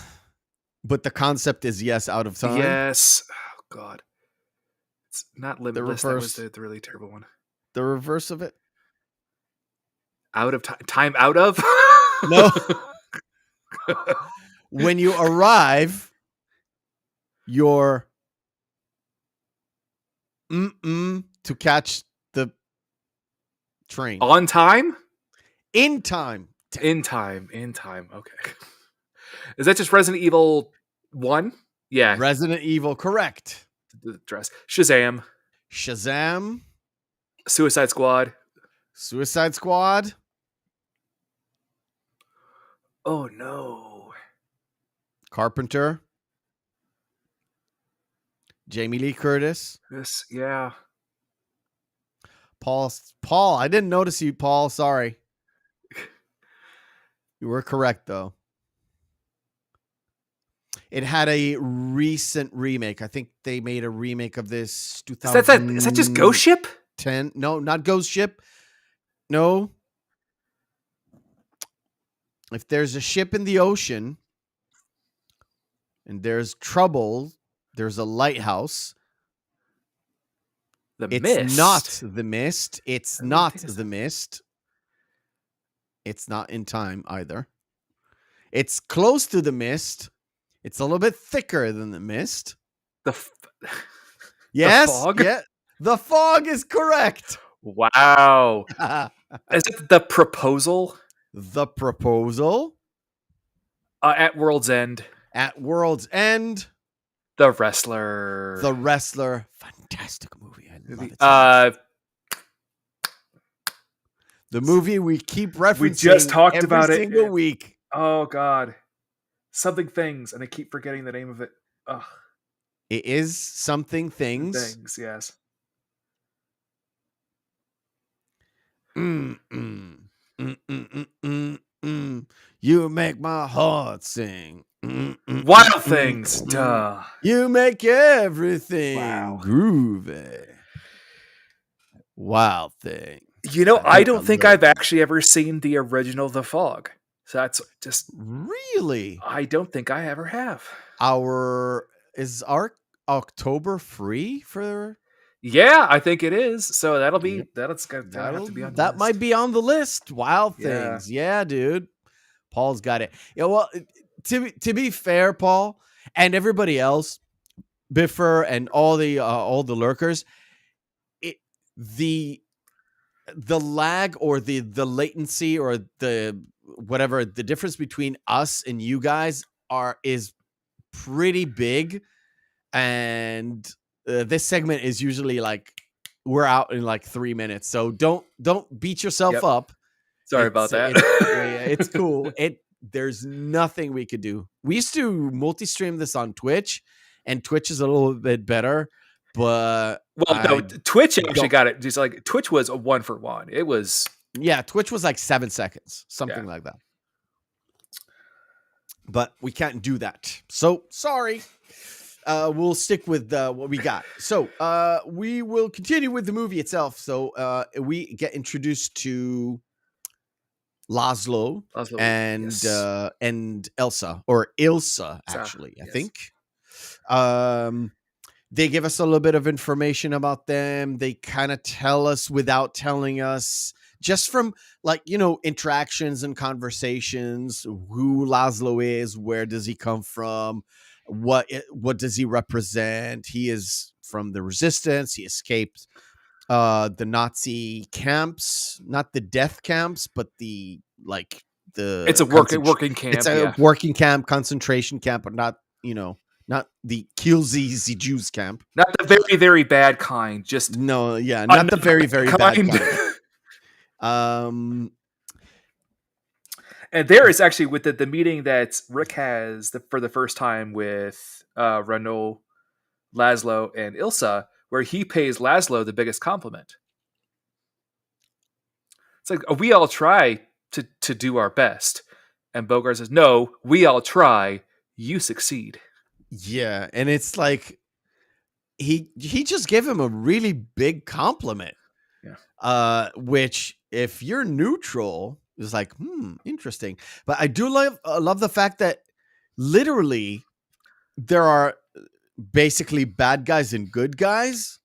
but the concept is yes, Out of Time. Yes. Oh, God. It's not Limitless. That was the really terrible one. The reverse of it? Out of Time. Time Out of? No. When you arrive, you're to catch the train. On time? In time. In time. Okay. Is that just Resident Evil 1? Yeah. Resident Evil, correct. The dress. Shazam. Suicide Squad. Oh no. Carpenter. Jamie Lee Curtis. Yes, yeah. Paul, I didn't notice you, Paul. Sorry. You were correct, though. It had a recent remake. I think they made a remake of this 2000. Is that just Ghost Ship? 10? No, not Ghost Ship. No. If there's a ship in the ocean and there's trouble, there's a lighthouse. It's not The Mist. It's not The Mist. It's not In Time either. It's close to The Mist. It's a little bit thicker than The Mist. Yes. The Fog? Yeah. The Fog is correct. Wow. Is it The Proposal? The Proposal. At World's End. At World's End. The Wrestler. Fantastic movie. I love it. The movie we keep referencing. We just talked about it every single week. Oh, God. Something Things, and I keep forgetting the name of it. Ugh. It is Something Things. Things, yes. You You make my heart sing. Wild Things. Duh. You make everything Wow. groovy. Wild Thing. You know, I don't think love I've actually ever seen the original The Fog. So that's just Really? I don't think I ever have. Is our October free for? Yeah, I think it is. So that'll Yep. have to be on the That list. might be on the list. Wild Yeah. Things. Yeah, dude. Paul's got it. Yeah, well, to be fair, Paul, and everybody else, Biffer and all the lurkers, the lag or the latency or the whatever, the difference between us and you guys is pretty big, and this segment is usually like we're out in like 3 minutes, so don't beat yourself Yep. up. Sorry about that. It's cool. There's nothing we could do. We used to multi-stream this on Twitch, and Twitch is a little bit better, but Twitch actually got it. Just like Twitch was a 1-for-1. It was Twitch was like 7 seconds, something like that. But we can't do that. So sorry. We'll stick with what we got. So we will continue with the movie itself. So we get introduced to Laszlo and Elsa, or Ilsa, actually, I think. They give us a little bit of information about them. They kind of tell us without telling us, just from interactions and conversations, who Laszlo is, where does he come from, what does he represent. He is from the resistance. He escaped the Nazi camps, not the death camps, but it's a working camp. It's a working camp, concentration camp, but not the kill the Jews camp. Not the very, very bad kind. Just not the very, very bad kind. And there is actually with the meeting that Rick has for the first time with Renault, Laszlo, and Ilsa, where he pays Laszlo the biggest compliment. It's like, we all try to do our best. And Bogart says, no, we all try, you succeed. Yeah, and it's like he just gave him a really big compliment. Yeah. Which, if you're neutral, is like, interesting. But I do love the fact that literally there are basically bad guys and good guys,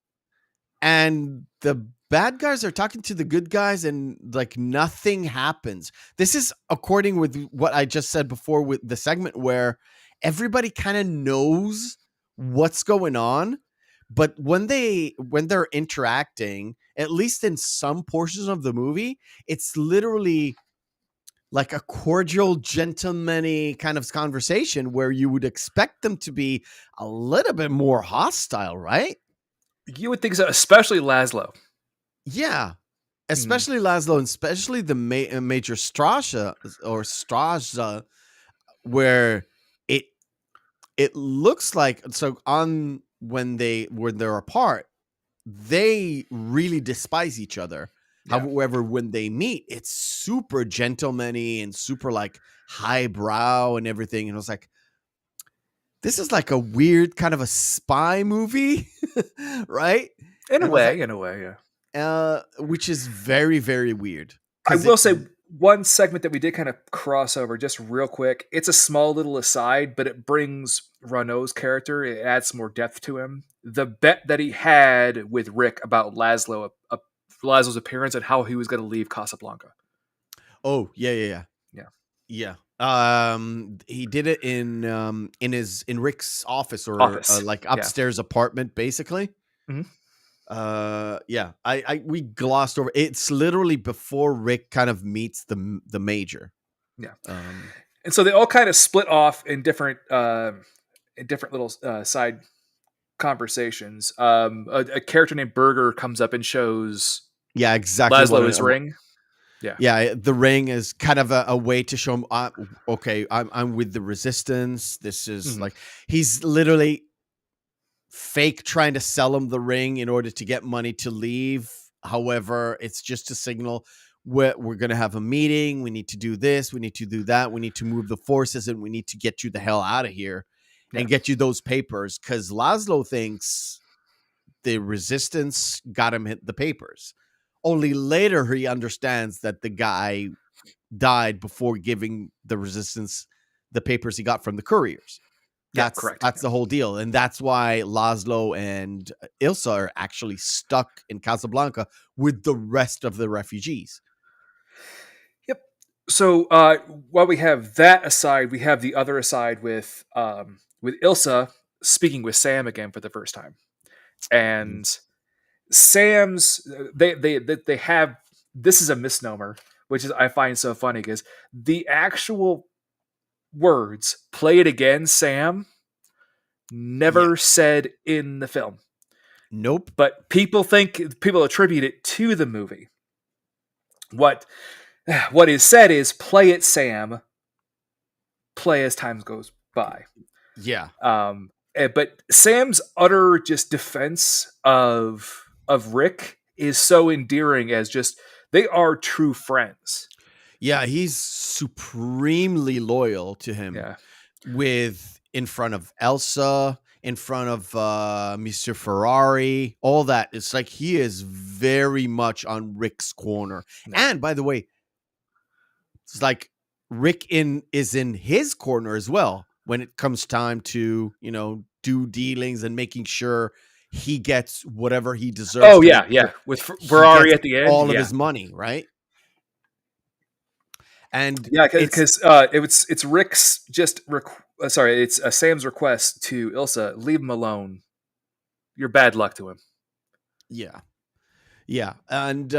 and the bad guys are talking to the good guys, and like nothing happens. This is according with what I just said before with the segment where everybody kind of knows what's going on, but when they're interacting, at least in some portions of the movie, it's literally like a cordial, gentlemanly kind of conversation where you would expect them to be a little bit more hostile, right? You would think so, especially Laszlo. Yeah, especially Laszlo, and especially the Major Strasha, where it looks like, so on when they're apart, they really despise each other. Yeah. However, when they meet, it's super gentlemanly and super like highbrow and everything. And I was like, this is like a weird kind of a spy movie, right? In a way, yeah. Which is very, very weird. I will say one segment that we did kind of cross over just real quick. It's a small little aside, but it brings Renault's character. It adds some more depth to him. The bet that he had with Rick about Laszlo's appearance and how he was going to leave Casablanca. Oh, yeah. He did it in Rick's office or like upstairs apartment, basically. Mm-hmm. We glossed over. It's literally before Rick kind of meets the Major. Yeah. And so they all kind of split off in different little side conversations. A character named Berger comes up and shows exactly Laszlo his ring. Yeah, the ring is kind of a way to show him, I'm with the resistance. This is like, he's literally fake trying to sell him the ring in order to get money to leave. However, it's just a signal. we're going to have a meeting. We need to do this. We need to do that. We need to move the forces, and we need to get you the hell out of here and get you those papers. Because Laszlo thinks the resistance got him the papers. Only later he understands that the guy died before giving the resistance the papers he got from the couriers. Correct. That's the whole deal. And that's why Laszlo and Ilsa are actually stuck in Casablanca with the rest of the refugees. Yep. So while we have that aside, we have the other aside with Ilsa speaking with Sam again for the first time. And Sam's they have, this is a misnomer, which is I find so funny, because the actual words "play it again, Sam" never said in the film. Nope. But people attribute it to the movie. What is said is "play it, Sam. Play as time goes by." Yeah. But Sam's utter just defense of Rick is so endearing, as just they are true friends. Yeah, he's supremely loyal to him. Yeah. With in front of Elsa, in front of Mr. Ferrari, all that. It's like he is very much on Rick's corner. Yeah. And by the way, it's like Rick is in his corner as well when it comes time to, do dealings and making sure he gets whatever he deserves. Oh, yeah, yeah. With Ferrari at the end. All of his money, right? And yeah, because it's Rick's it's Sam's request to Ilsa: leave him alone. You're bad luck to him. Yeah. Yeah. And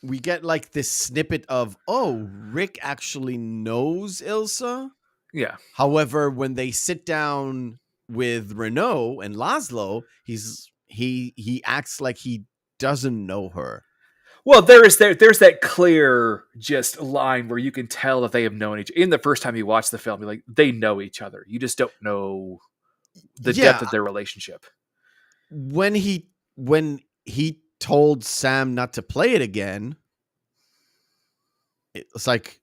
we get like this snippet of, Rick actually knows Ilsa. Yeah. However, when they sit down with Renault and Laszlo, he acts like he doesn't know her. Well, there's that clear just line where you can tell that they have known each other. In the first time you watch the film, you're like, they know each other. You just don't know the depth of their relationship. When he told Sam not to play it again, it's like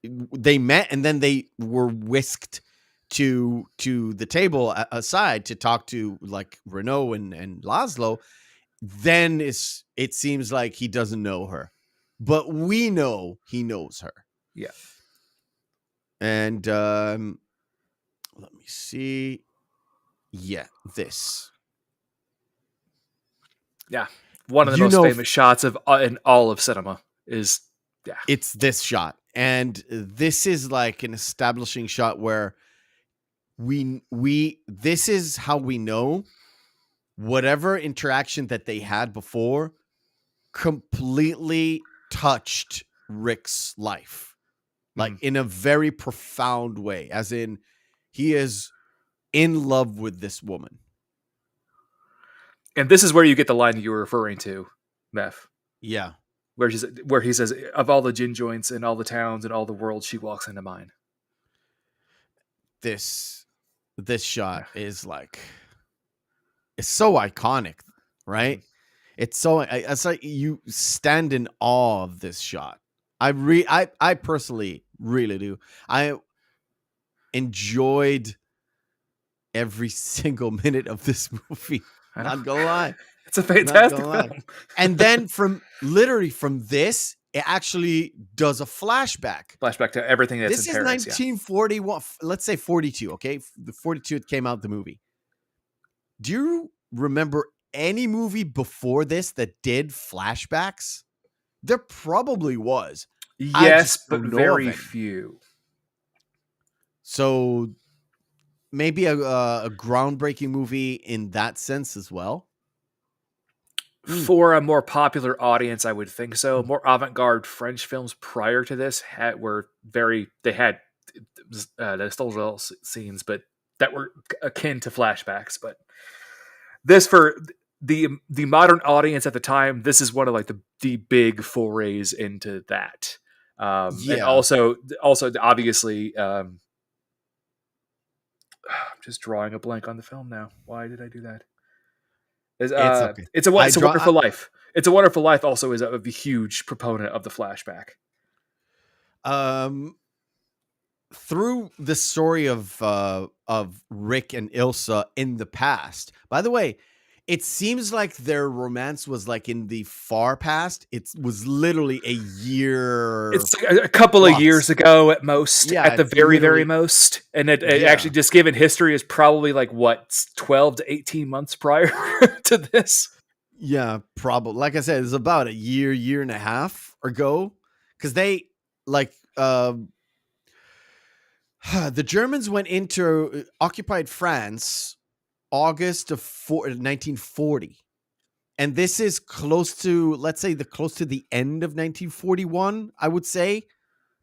they met and then they were whisked to the table aside to talk to like Renault and Laszlo. Then it seems like he doesn't know her, but we know he knows her. Yeah. And let me see. Yeah, this. Yeah, one of the most famous shots of in all of cinema is it's this shot, and this is like an establishing shot where this is how we know whatever interaction that they had before completely touched Rick's life, like in a very profound way, as in he is in love with this woman. And this is where you get the line you were referring to, Meph. Yeah. Where he says, of all the gin joints in all the towns and all the world, she walks into mine. This shot is like, it's so iconic, right? It's like you stand in awe of this shot. I personally really do. I enjoyed every single minute of this movie. I'm not gonna lie. It's a fantastic film. And then from this, it actually does a flashback. Flashback to everything that's in Paris. This is 1941. Let's say 42, okay? The 42 it came out, the movie. Do you remember any movie before this that did flashbacks? There probably was. Yes, but very few. So maybe a groundbreaking movie in that sense as well. For a more popular audience, I would think so. More avant-garde French films prior to this had nostalgia scenes, but that were akin to flashbacks. But this, for the modern audience at the time, this is one of like the big forays into that. And also obviously, I'm just drawing a blank on the film now. Why did I do that? It's okay. It's a Wonderful Life. It's a Wonderful Life also is a huge proponent of the flashback. Through the story of Rick and Ilsa in the past. By the way, it seems like their romance was like in the far past. It was literally a year. It's a couple of years ago at most, at the very most. And it actually, just given history, is probably like, what, 12 to 18 months prior to this? Yeah, probably. Like I said, it's about a year and a half ago. Because they, like, the Germans went into occupied France August of 1940. And this is close to, let's say, close to the end of 1941, I would say,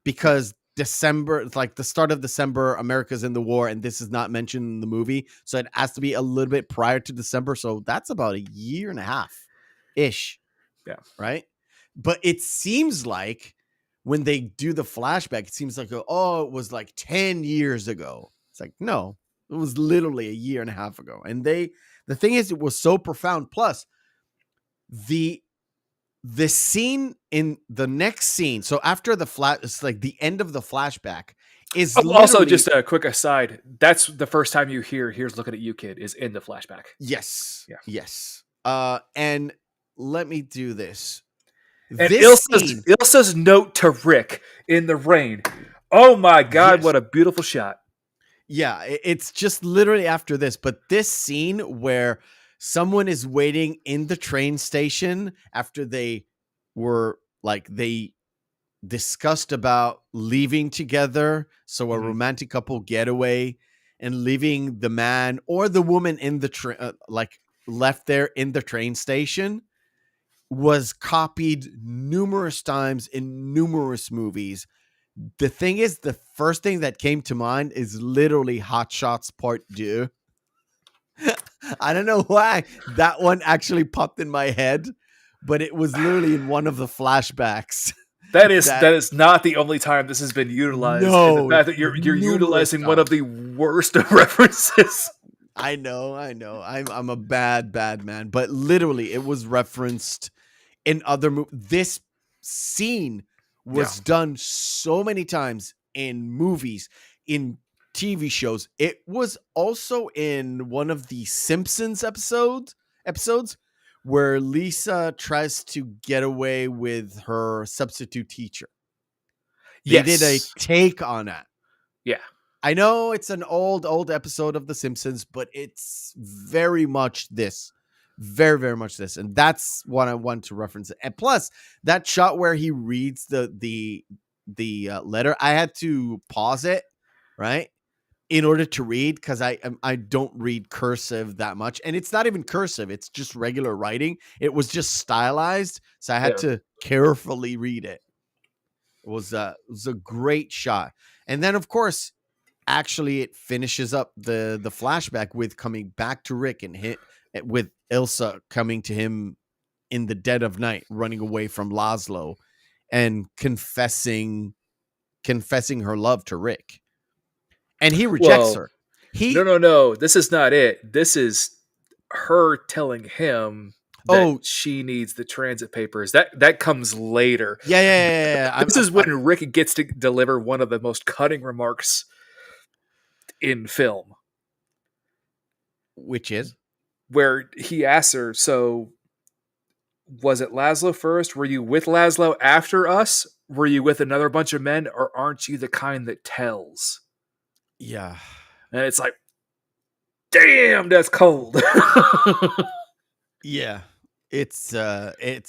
because December, it's like the start of December, America's in the war, and this is not mentioned in the movie. So it has to be a little bit prior to December. So that's about a year and a half-ish. Yeah. Right? But it seems like when they do the flashback, it seems like, oh, it was like 10 years ago. It's like, no, it was literally a year and a half ago. And the thing is, it was so profound. Plus, the scene in the next scene, so after the it's like the end of the flashback is also just a quick aside. That's the first time you hear "Here's looking at you, kid" is in the flashback. Yes. Yeah. Yes. And let me do this. And Ilsa's note to Rick in the rain. Oh my God! Yes. What a beautiful shot. Yeah, it's just literally after this, but this scene where someone is waiting in the train station after they were like, they discussed about leaving together. So a romantic couple getaway, and leaving the man or the woman in the train, like left there in the train station, was copied numerous times in numerous movies. The thing is, the first thing that came to mind is literally Hot Shots Part 2. I don't know why that one actually popped in my head, but it was literally in one of the flashbacks. That is not the only time this has been utilized. No, and the fact that you're utilizing one of the worst of references. I know. I'm a bad man, but literally it was referenced in other movies. This scene was done so many times in movies, in TV shows. It was also in one of the Simpsons episodes where Lisa tries to get away with her substitute teacher. They did a take on that. Yeah. I know it's an old episode of The Simpsons, but it's very much this. Very, very much this. And that's what I want to reference. And plus, that shot where he reads the letter, I had to pause it, right, in order to read, because I don't read cursive that much. And it's not even cursive. It's just regular writing. It was just stylized. So I had to carefully read it. It was a great shot. And then, of course, actually it finishes up the flashback with coming back to Rick and with Ilsa coming to him in the dead of night, running away from Laszlo and confessing her love to Rick. And he rejects her. No. This is not it. This is her telling him that she needs the transit papers. That comes later. Yeah. This is when Rick gets to deliver one of the most cutting remarks in film. Which is? Where he asks her, so was it Laszlo first? Were you with Laszlo after us? Were you with another bunch of men? Or aren't you the kind that tells? Yeah. And it's like, damn, that's cold. Yeah. It's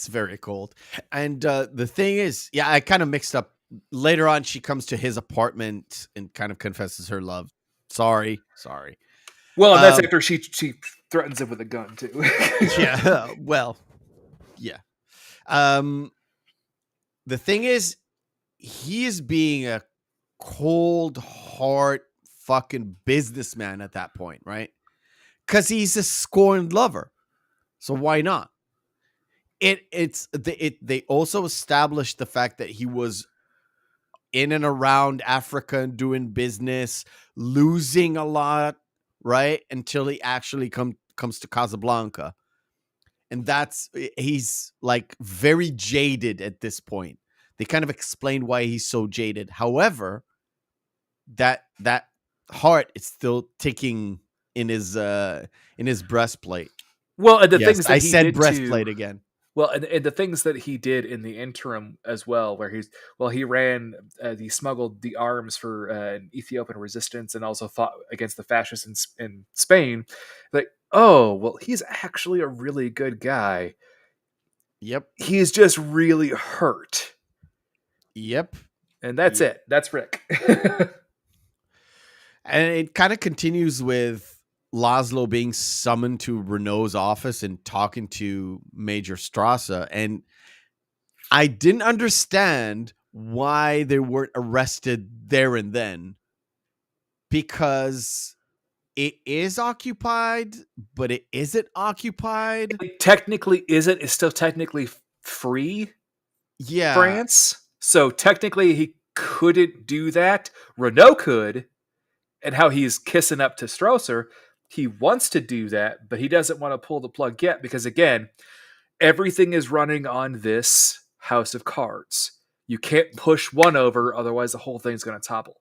very cold. And the thing is, I kind of mixed up. Later on, she comes to his apartment and kind of confesses her love. Sorry. Well, and that's after she threatens him with a gun too. Yeah. Well, yeah. The thing is, he is being a cold, hard fucking businessman at that point, right? Because he's a scorned lover. So why not? They also established the fact that he was in and around Africa and doing business, losing a lot, right? Until he actually comes to Casablanca. And he's like very jaded at this point. They kind of explain why he's so jaded. However, that heart is still ticking in his breastplate. Well, and the Yes, things I that he said did breastplate to again. well, and the things that he did in the interim as well, where he smuggled the arms for an Ethiopian resistance and also fought against the fascists in Spain. Like, oh, well, he's actually a really good guy. Yep. He's just really hurt. Yep. And that's Yep. it. That's Rick. And it kind of continues with Laszlo being summoned to Renault's office and talking to Major Strasser. And I didn't understand why they weren't arrested there and then, because it is occupied, but it isn't occupied. It technically isn't. It's still technically free Yeah. France. So technically he couldn't do that. Renault could. And how he's kissing up to Strasser, he wants to do that, but he doesn't want to pull the plug yet because, again, everything is running on this house of cards. You can't push one over, otherwise the whole thing's going to topple.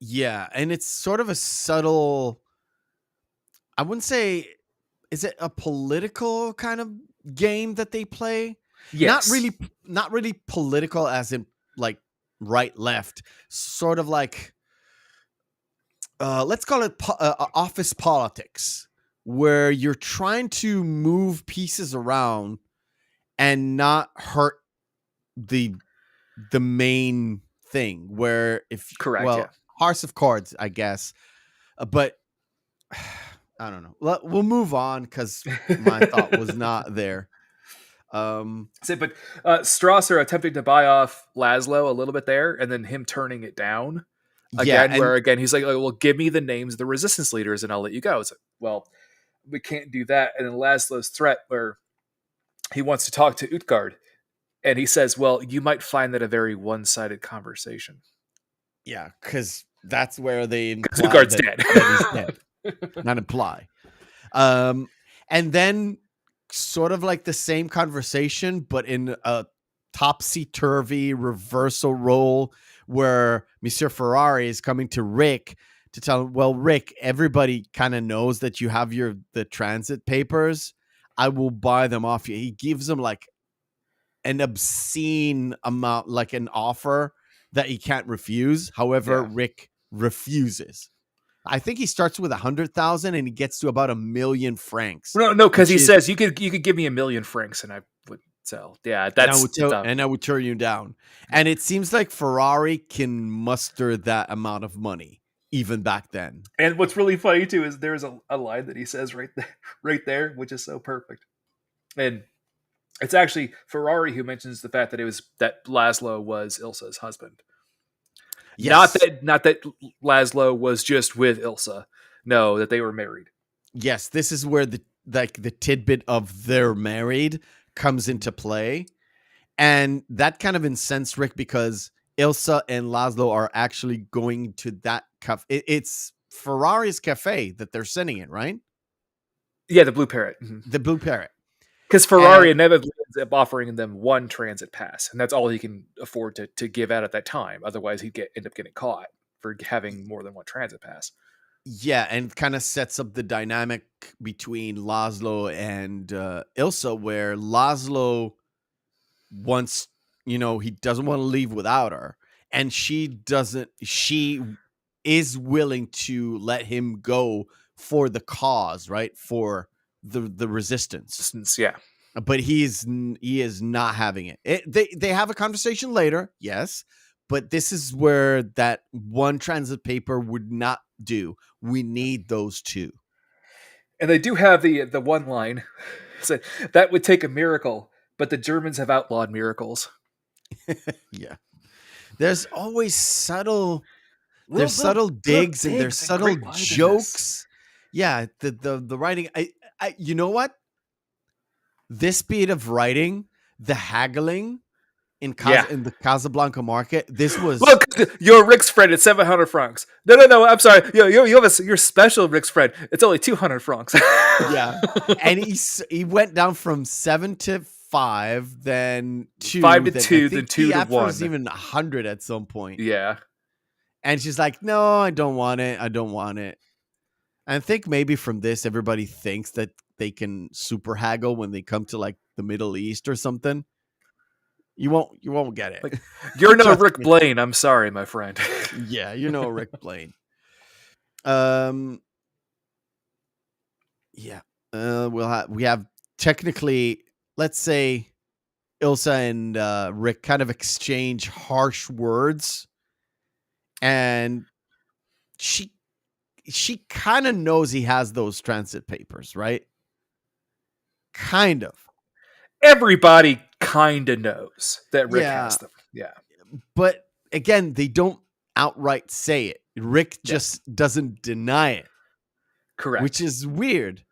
Yeah, and it's sort of a subtle, I wouldn't say, is it a political kind of game that they play? Yes. Not really political as in like right left, sort of like let's call it office politics, where you're trying to move pieces around and not hurt the main thing. Where if Correct, well, yeah. House of Cards, I guess, but I don't know. We'll move on because my thought was not there. But Strasser attempting to buy off Laszlo a little bit there, and then him turning it down again. Yeah, where again he's like, "Well, give me the names of the resistance leaders, and I'll let you go." It's like, well, we can't do that. And then Laszlo's threat, where he wants to talk to Utgard, and he says, "Well, you might find that a very one-sided conversation." Yeah, because that's where they imply Utgard's dead. that he's dead. Not imply. And then sort of like the same conversation, but in a topsy-turvy reversal role where Monsieur Ferrari is coming to Rick to tell him, well, Rick, everybody kind of knows that you have the transit papers. I will buy them off you. He gives him like an obscene amount, like an offer that he can't refuse. However, Yeah. Rick refuses. I think he starts with 100,000 and he gets to about 1,000,000 francs. No, because he says you could give me 1,000,000 francs and I would sell. Yeah, that's and I would turn you down. And it seems like Ferrari can muster that amount of money even back then. And what's really funny too is there's a line that he says right there, which is so perfect. And it's actually Ferrari who mentions the fact that Laszlo was Ilsa's husband. Yes. Not that Laszlo was just with Ilsa. No, that they were married. Yes, this is where the tidbit of they're married comes into play. And that kind of incensed Rick because Ilsa and Laszlo are actually going to that cafe. It's Ferrari's cafe that they're sitting in, right? Yeah, the Blue Parrot. Mm-hmm. The Blue Parrot. Because Ferrari inevitably ends up offering them one transit pass, and that's all he can afford to give out at that time. Otherwise, he'd end up getting caught for having more than one transit pass. Yeah, and kind of sets up the dynamic between Laszlo and Ilsa, where Laszlo wants, he doesn't want to leave without her, and she is willing to let him go for the cause, right? For the resistance. Yeah. But he is not having it. They have a conversation later, yes, but this is where that one transit paper would not do. We need those two. And they do have the one line said that would take a miracle, but the Germans have outlawed miracles. Yeah. There's always subtle digs and there's subtle jokes. Yeah, the writing. I you know what? This speed of writing, the haggling in Yeah. in the Casablanca market. This was Look, you're Rick's friend. It's 700 francs. No. I'm sorry. You have your special Rick's friend. It's only 200 francs. yeah, and he went down from 7 to 5, then 2, 5 to then 2, I then think 2 he to offers 1. even 100 at some point. Yeah. And she's like, "No, I don't want it. I don't want it." And I think maybe from this, everybody thinks that they can super haggle when they come to like the Middle East or something. You won't get it. Like, you're no Trust Rick me. Blaine. I'm sorry, my friend. Yeah, Rick Blaine. Yeah. We have technically, let's say, Ilsa and Rick kind of exchange harsh words, and she kind of knows he has those transit papers, right? Kind of. Everybody kind of knows that Rick Yeah. has them. Yeah. But again, they don't outright say it. Rick just doesn't deny it. Correct. Which is weird.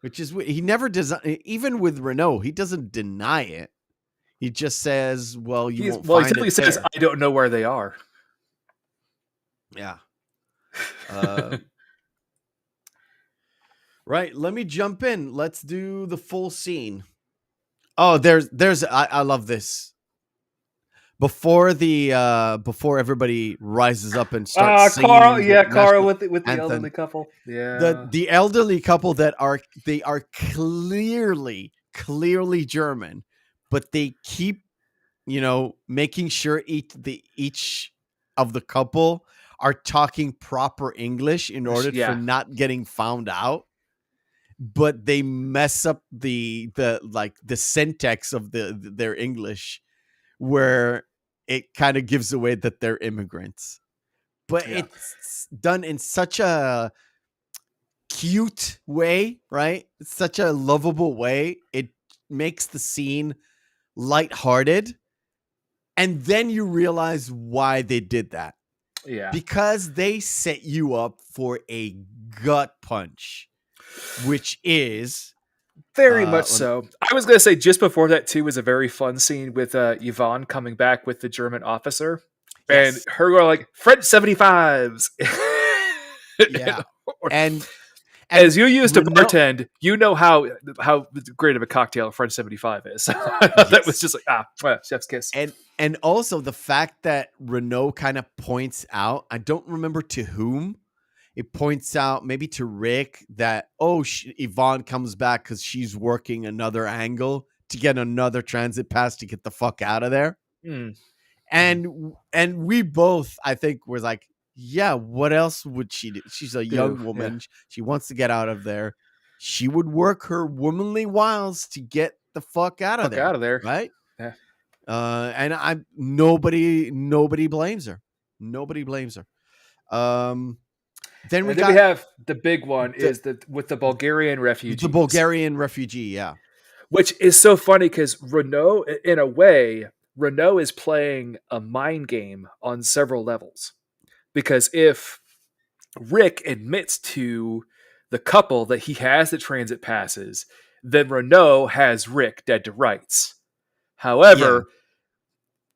He never does. Even with Renault, he doesn't deny it. He just says, "Well, you won't find he simply it says, there." "I don't know where they are." Yeah. Right. Let me jump in. Let's do the full scene. Oh, I love this. Before everybody rises up and starts singing. Carl with the elderly couple. Yeah. The elderly couple that are clearly German, but they keep, making sure each of the couple are talking proper English in order for not getting found out. But they mess up the syntax of their English, where it kind of gives away that they're immigrants. But it's done in such a cute way, right? It's such a lovable way. It makes the scene lighthearted. And then you realize why they did that. Yeah. Because they set you up for a gut punch, which is very much so. I was going to say just before that too was a very fun scene with Yvonne coming back with the German officer, and her going like French 75s. Yeah, and as you used to bartend, you know how great of a cocktail a French 75 is. That was just like chef's kiss. And also the fact that Renault kind of points out, I don't remember to whom. It points out maybe to Rick that, Yvonne comes back because she's working another angle to get another transit pass to get the fuck out of there. And we both, I think, were like, yeah, what else would she do? She's a young woman. Yeah. She wants to get out of there. She would work her womanly wiles to get the fuck out of there. Right? Yeah. And nobody blames her. Nobody blames her. Then we have the big one with the Bulgarian refugee. The Bulgarian refugee, yeah. Which is so funny because Renault, in a way, is playing a mind game on several levels. Because if Rick admits to the couple that he has the transit passes, then Renault has Rick dead to rights. However,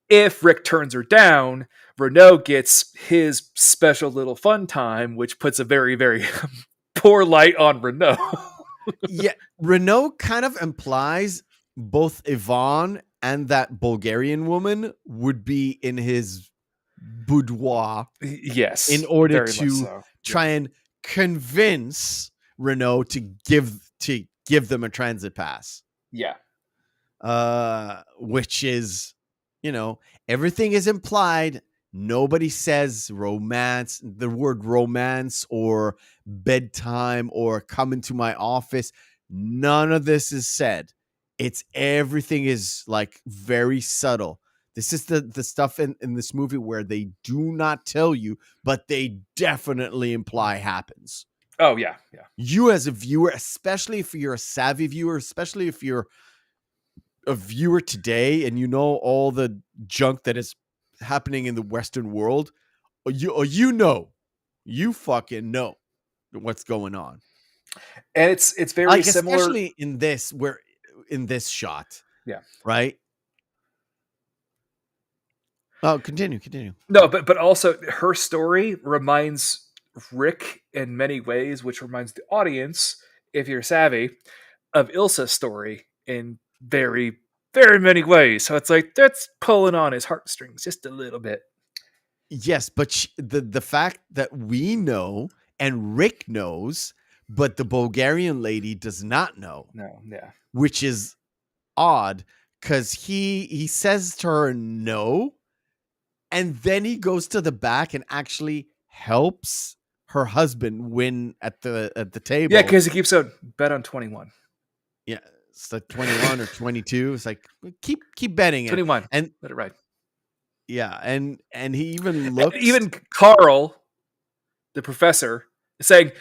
if Rick turns her down, Renault gets his special little fun time, which puts a very, very poor light on Renault. Yeah, Renault kind of implies both Yvonne and that Bulgarian woman would be in his boudoir. Yes. In order to try and convince Renault to give them a transit pass. Yeah. Which is, everything is implied. Nobody says the word romance or bedtime or come into my office. None of this is said. Everything is like very subtle. This is the stuff in this movie where they do not tell you, but they definitely imply happens. Oh, yeah. Yeah. You as a viewer, especially if you're a savvy viewer, especially if you're a viewer today and you know all the junk that is happening in the Western world, you fucking know what's going on. And it's very similar, especially in this shot. Yeah. Right. Oh, continue. No, but also her story reminds Rick in many ways, which reminds the audience, if you're savvy, of Ilsa's story in very, very many ways. So it's like that's pulling on his heartstrings just a little bit. Yes, but the fact that we know and Rick knows, but the Bulgarian lady does not know, No, yeah. which is odd because he says to her no, and then he goes to the back and actually helps her husband win at the table. Yeah, because he keeps on bet on 21. Yeah, it's like 21 or 22. It's like keep betting it. 21. And let it ride. Yeah, and he even looks. And even Carl, the professor, is saying,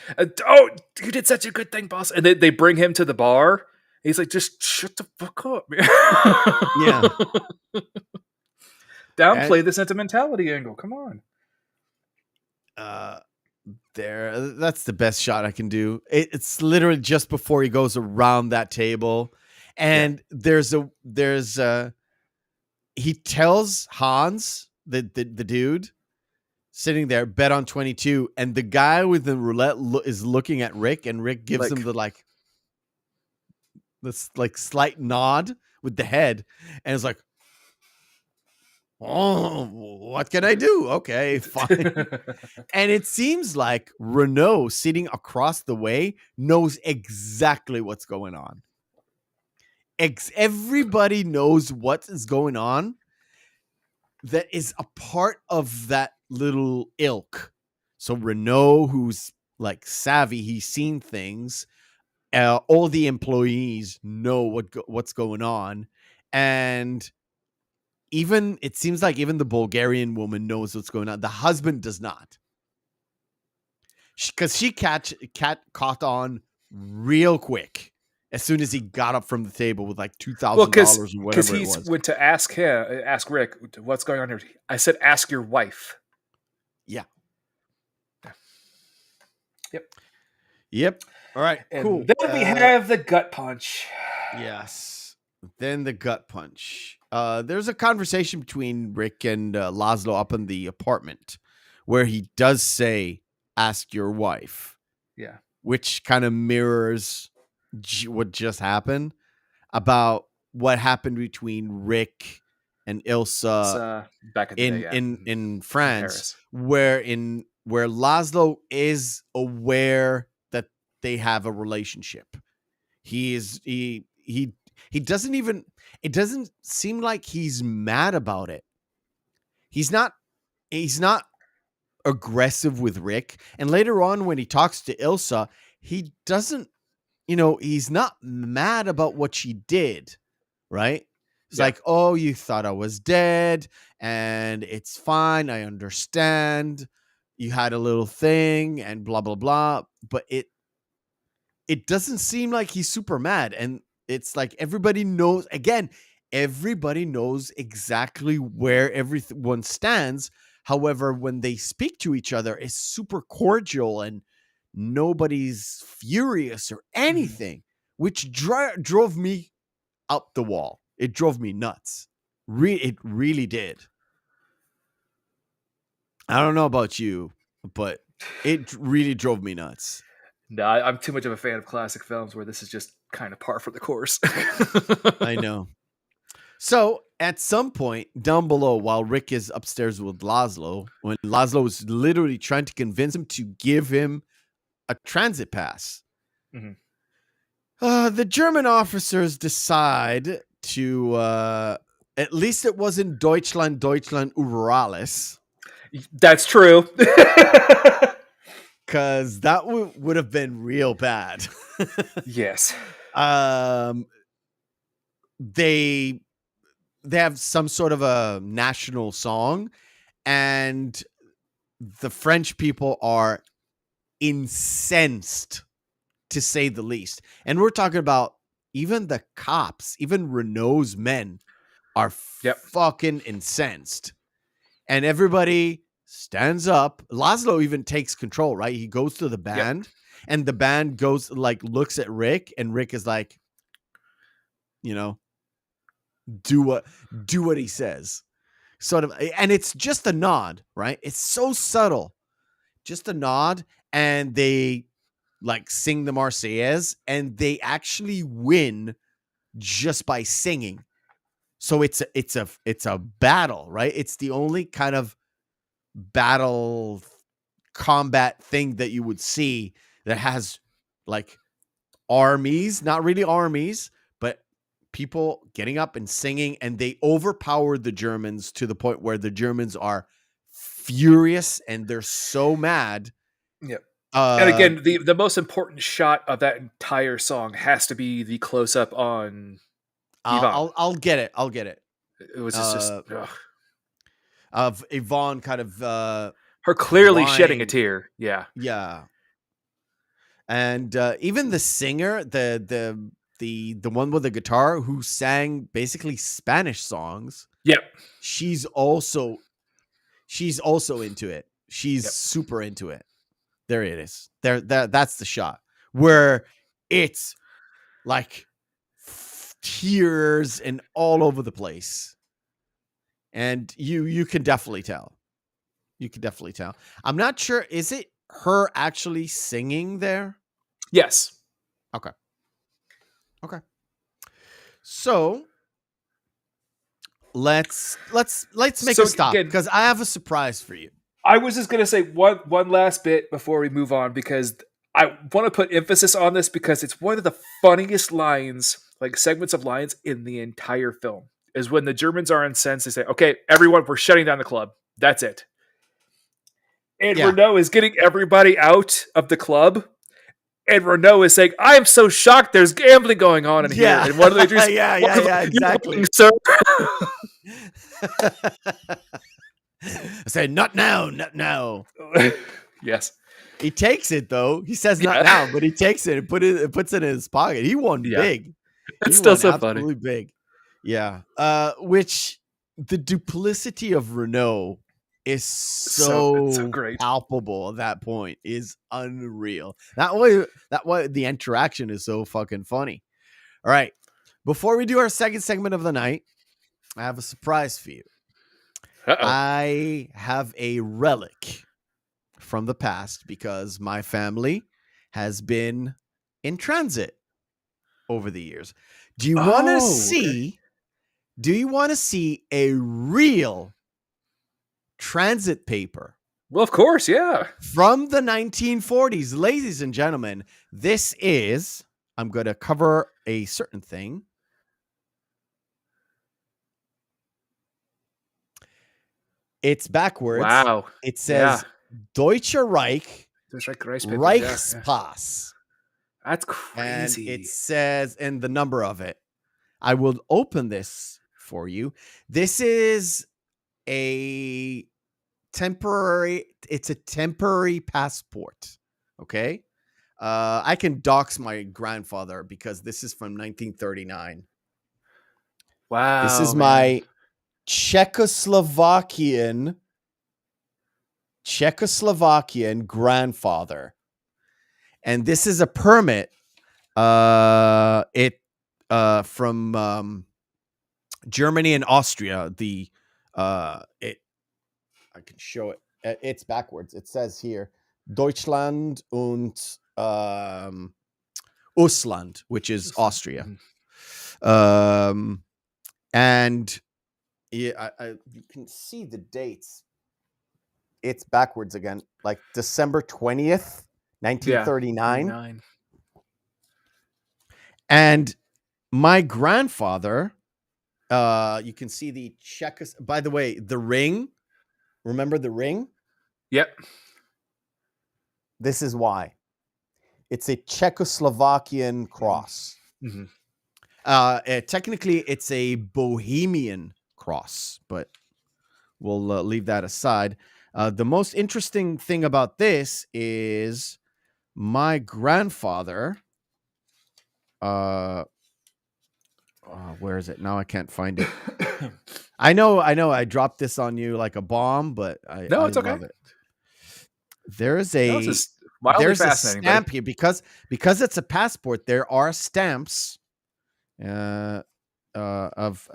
"Oh, you did such a good thing, boss." And they bring him to the bar. He's like, "Just shut the fuck up, man." Yeah. Downplay the sentimentality angle. Come on. That's the best shot I can do. It's literally just before he goes around that table, and there's he tells Hans, the dude sitting there, bet on 22, and the guy with the roulette is looking at Rick, and Rick gives him this slight nod with the head, and it's like, oh, what can I do? Okay, fine. And it seems like Renault, sitting across the way, knows exactly what's going on. Everybody knows what is going on that is a part of that little ilk. So Renault, who's like savvy, he's seen things. All the employees know what's going on, and it seems like even the Bulgarian woman knows what's going on. The husband does not, because she caught on real quick as soon as he got up from the table with like $2,000 or whatever it was. Because he went to ask Rick, what's going on here. I said, ask your wife. Yeah. Yep. All right. And cool. Then we have the gut punch. Yes. Then the gut punch. There's a conversation between Rick and Laszlo up in the apartment where he does say, ask your wife. Yeah. Which kind of mirrors what just happened about what happened between Rick and Ilsa back in France, where Laszlo is aware that they have a relationship. He doesn't even, it doesn't seem like he's mad about it. He's not aggressive with Rick. And later on, when he talks to Ilsa, he doesn't, he's not mad about what she did, right? It's like, oh, you thought I was dead, and it's fine. I understand. You had a little thing, and blah, blah, blah. But it doesn't seem like he's super mad. And it's like everybody knows exactly where everyone stands. However, when they speak to each other, it's super cordial and nobody's furious or anything, which drove me up the wall. It drove me nuts. It really did. I don't know about you, but it really drove me nuts. No, I'm too much of a fan of classic films where this is just kind of par for the course. I know. So at some point down below, while Rick is upstairs with Laszlo, when Laszlo is literally trying to convince him to give him a transit pass, the German officers decide to, at least it wasn't Deutschland über alles. That's true. Because that would have been real bad. Yes. They have some sort of a national song, and the French people are incensed, to say the least. And we're talking about even the cops, even Renault's men are fucking incensed. And everybody stands up. Laszlo even takes control, right? He goes to the band, and the band goes, looks at Rick, and Rick is like, do what he says. sort of, and it's just a nod, right? It's so subtle, just a nod, and they like sing the Marseillaise, and they actually win just by singing. So it's a battle, right? It's the only kind of battle combat thing that you would see that has like armies, not really armies, but people getting up and singing, and they overpowered the Germans to the point where the Germans are furious and they're so mad. Yep. And again, the most important shot of that entire song has to be the close up on Yvonne. I'll get it. I'll get it. It was just of Yvonne kind of her clearly lying. shedding a tear. Yeah. Yeah. And even the singer, the one with the guitar who sang basically Spanish songs. Yep. She's also into it. She's super into it. There it is. That's the shot where it's like tears and all over the place. And you can definitely tell. You can definitely tell. I'm not sure. Is it her actually singing there? Yes. Okay. So let's make a stop because I have a surprise for you. I was just gonna say one last bit before we move on, because I want to put emphasis on this because it's one of the funniest lines, like segments of lines in the entire film, is when the Germans are incensed. They say, "Okay, everyone, we're shutting down the club. That's it." And Renault is getting everybody out of the club. And Renault is saying, "I'm so shocked. There's gambling going on in here." And what do they do? Exactly. Sir. I said, "Not now, not now." Yes. He takes it though. He says, "Not now," but he takes it and puts it in his pocket. He won big. It's still so funny. Big. Yeah. Which the duplicity of Renault is so great. Palpable at that point is unreal. That way the interaction is so fucking funny. All right. Before we do our second segment of the night, I have a surprise for you. I have a relic from the past because my family has been in transit over the years. Do you want to see? Do you want to see a real transit paper? Well, of course, yeah. From the 1940s, ladies and gentlemen, this is. I'm going to cover a certain thing. It's backwards. Wow. It says Deutsche Reich Reichspass. That's crazy. And it says, and the number of it. I will open this for you. This is a temporary passport. Okay. I can dox my grandfather because this is from 1939. Wow. This is my Czechoslovakian grandfather. And this is a permit from Germany and Austria. I can show it. It's backwards. It says here Deutschland und Ausland, which is Austria. And yeah, you can see the dates. It's backwards again, like December 20th, 1939. Yeah, and my grandfather, you can see the by the way, the ring. Remember the ring? Yep. This is why. It's a Czechoslovakian cross. Mm-hmm. Technically, it's a Bohemian cross, but we'll leave that aside. The most interesting thing about this is my grandfather. Where is it? Now I can't find it. I know. I dropped this on you like a bomb, but it's okay. Love it. There is a stamp here because it's a passport. There are stamps of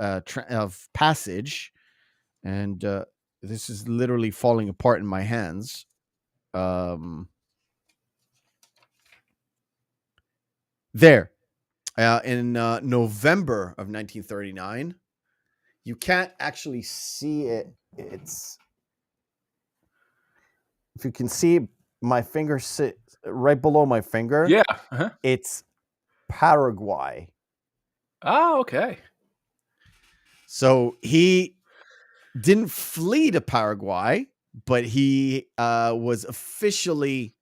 passage And this is literally falling apart in my hands. There. In November of 1939. You can't actually see it. It's, if you can see my finger sit right below my finger. Yeah. It's Paraguay. Oh, okay. So he didn't flee to Paraguay, but he was officially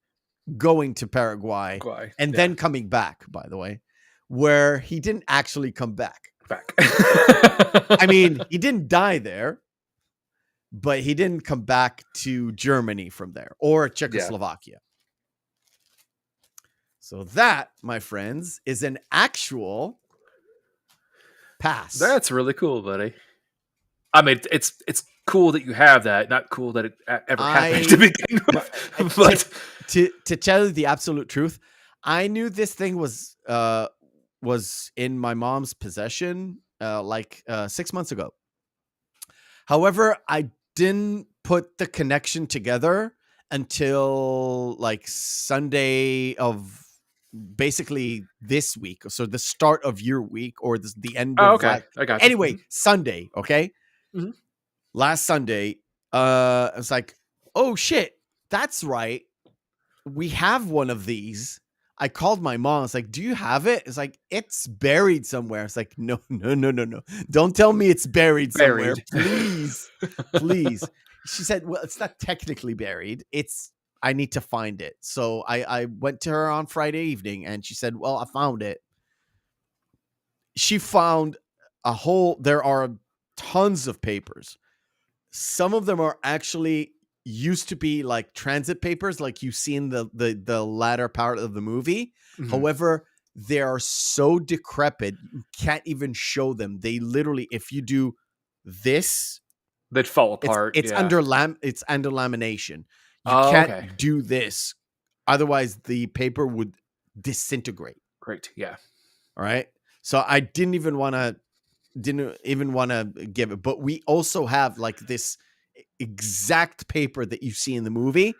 going to Paraguay and then coming back, by the way, where he didn't actually come back. I mean, he didn't die there, but he didn't come back to Germany from there or Czechoslovakia. So that, my friends, is an actual pass. That's really cool, buddy. I mean, it's cool that you have that. Not cool that it ever happened to begin with. But to tell you the absolute truth, I knew this thing was in my mom's possession 6 months ago. However, I didn't put the connection together until like Sunday of basically this week. So the start of your week or the end of okay. I got you. Anyway, Sunday, okay? Mm-hmm. Last Sunday, I was like, oh shit, that's right. We have one of these. I called my mom. It's like, do you have it? It's like, it's buried somewhere. It's like, no. Don't tell me it's buried somewhere. Please. Please. She said, well, it's not technically buried. I need to find it. So I went to her on Friday evening and she said, well, I found it. She found there are tons of papers. Some of them are actually used to be like transit papers, like you see in the latter part of the movie. Mm-hmm. However, they are so decrepit, you can't even show them. They literally, if you do this, they'd fall apart. It's under lamination. You can't do this, otherwise the paper would disintegrate. Great, yeah. All right. So I didn't even want to give it, but we also have like this exact paper that you see in the movie,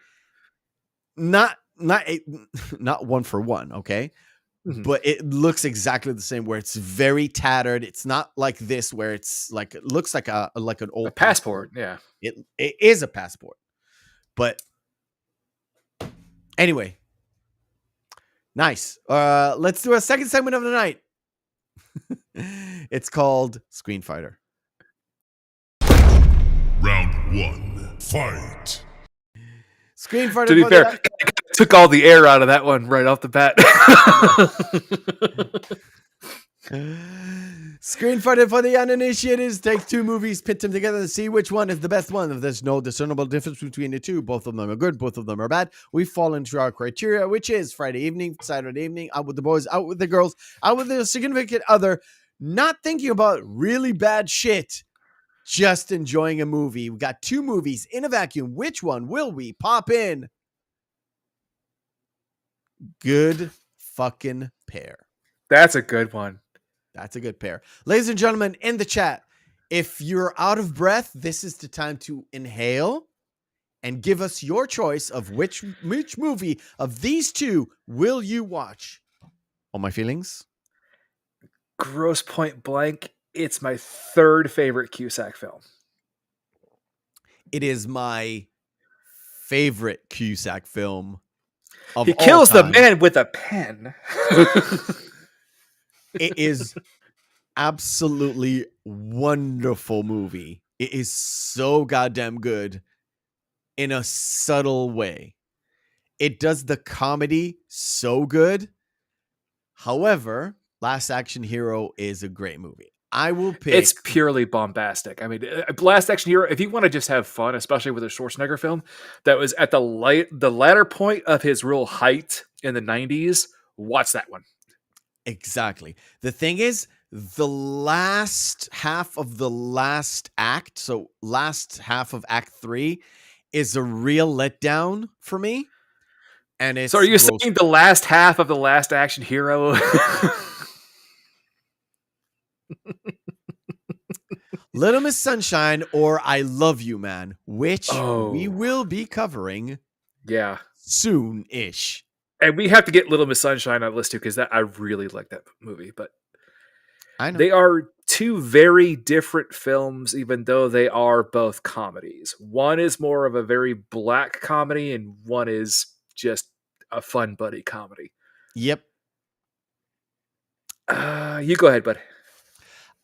not one for one, okay? Mm-hmm. But it looks exactly the same, where it's very tattered. It's not like this where it's like, it looks like an old passport. Yeah, it is a passport. But anyway, nice. Let's do a second segment of the night. It's called Screen Fighter. Round 1, fight. Screen Fighter. To be fair, took all the air out of that one right off the bat. Screen Fighter for the uninitiated. Take two movies, pit them together to see which one is the best one. If there's no discernible difference between the two, both of them are good, both of them are bad, we fall into our criteria, which is Friday evening, Saturday evening, out with the boys, out with the girls, out with the significant other, not thinking about really bad shit, just enjoying a movie. We got two movies in a vacuum. Which one will we pop in? Good fucking pair. That's a good one. That's a good pair. Ladies and gentlemen, in the chat, if you're out of breath, this is the time to inhale and give us your choice of which movie of these two will you watch. All my feelings? Gross point blank, it's my third favorite Cusack film. It is my favorite Cusack film of He kills the man with a pen. It is absolutely wonderful movie. It is so goddamn good in a subtle way. It does the comedy so good. However, Last Action Hero is a great movie. I will pick. It's purely bombastic. I mean, Last Action Hero, if you want to just have fun, especially with a Schwarzenegger film that was at the latter point of his real height in the 90s, watch that one. Exactly. The thing is, the last half of the last act, so last half of Act 3, is a real letdown for me. And it's. So are you saying the last half of the Last Action Hero? Little Miss Sunshine or I Love You Man, which we Oh. will be covering Yeah. soon-ish. And we have to get Little Miss Sunshine on the list too, because I really like that movie. But I know. they are two very different films, even though they are both comedies. One is more of a very black comedy, and one is just a fun buddy comedy. Yep. You go ahead, bud.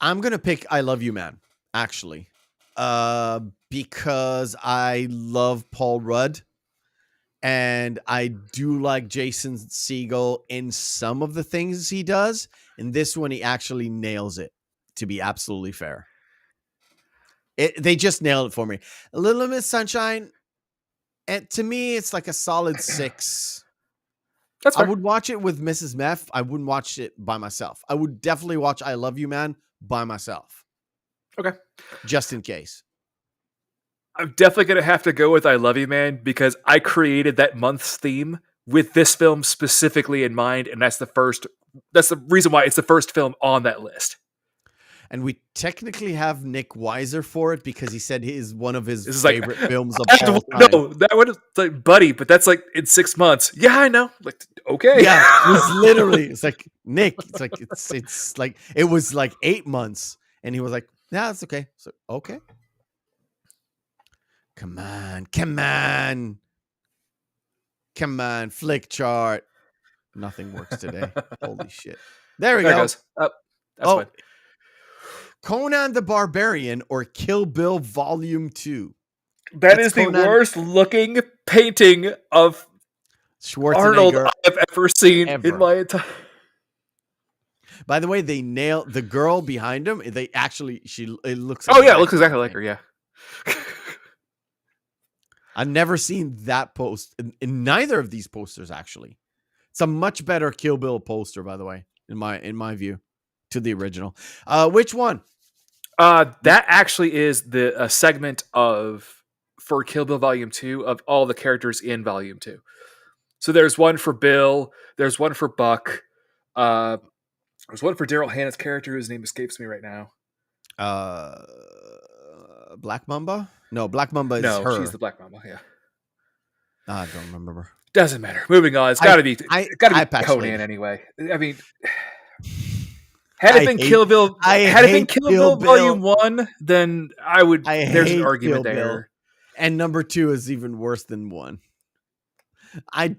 I'm going to pick I Love You Man, actually. Because I love Paul Rudd. And I do like Jason Segel in some of the things he does. In this one, he actually nails it, to be absolutely fair. They just nailed it for me. Little Miss Sunshine, and to me, it's like a solid 6. That's fair. I would watch it with Mrs. Meth. I wouldn't watch it by myself. I would definitely watch I Love You Man by myself. Okay. Just in case. I'm definitely going to have to go with I Love You Man, because I created that month's theme with this film specifically in mind. And that's the reason why it's the first film on that list. And we technically have Nick Weiser for it because he said it is one of his This is favorite like, films of all time. No, that one is like, buddy, but that's like in 6 months. Yeah, I know. Like, okay. Yeah, it's like Nick. It's like it was like 8 months, and he was like, "Yeah, that's okay." So okay, come on, flick chart. Nothing works today. Holy shit! There we There it go. goes. That's fine. Conan the Barbarian or Kill Bill Volume 2. That is the worst looking painting of Arnold I've ever seen in my entire. By the way, they nailed the girl behind him. They actually, it looks. Oh yeah, it looks exactly like her. Yeah. I've never seen that post in neither of these posters. Actually, it's a much better Kill Bill poster, by the way, in my view, to the original. Which one? That actually is the segment for Kill Bill Volume 2 of all the characters in Volume 2. So there's one for Bill, there's one for Buck, there's one for Daryl Hannah's character whose name escapes me right now. Black Mamba? No, Black Mamba is her. She's the Black Mamba. Yeah. I don't remember her. Doesn't matter. Moving on. It's got to be Conan anyway. I mean, had it been Kill Bill Volume 1, then I would. There's an argument there. And number 2 is even worse than 1. I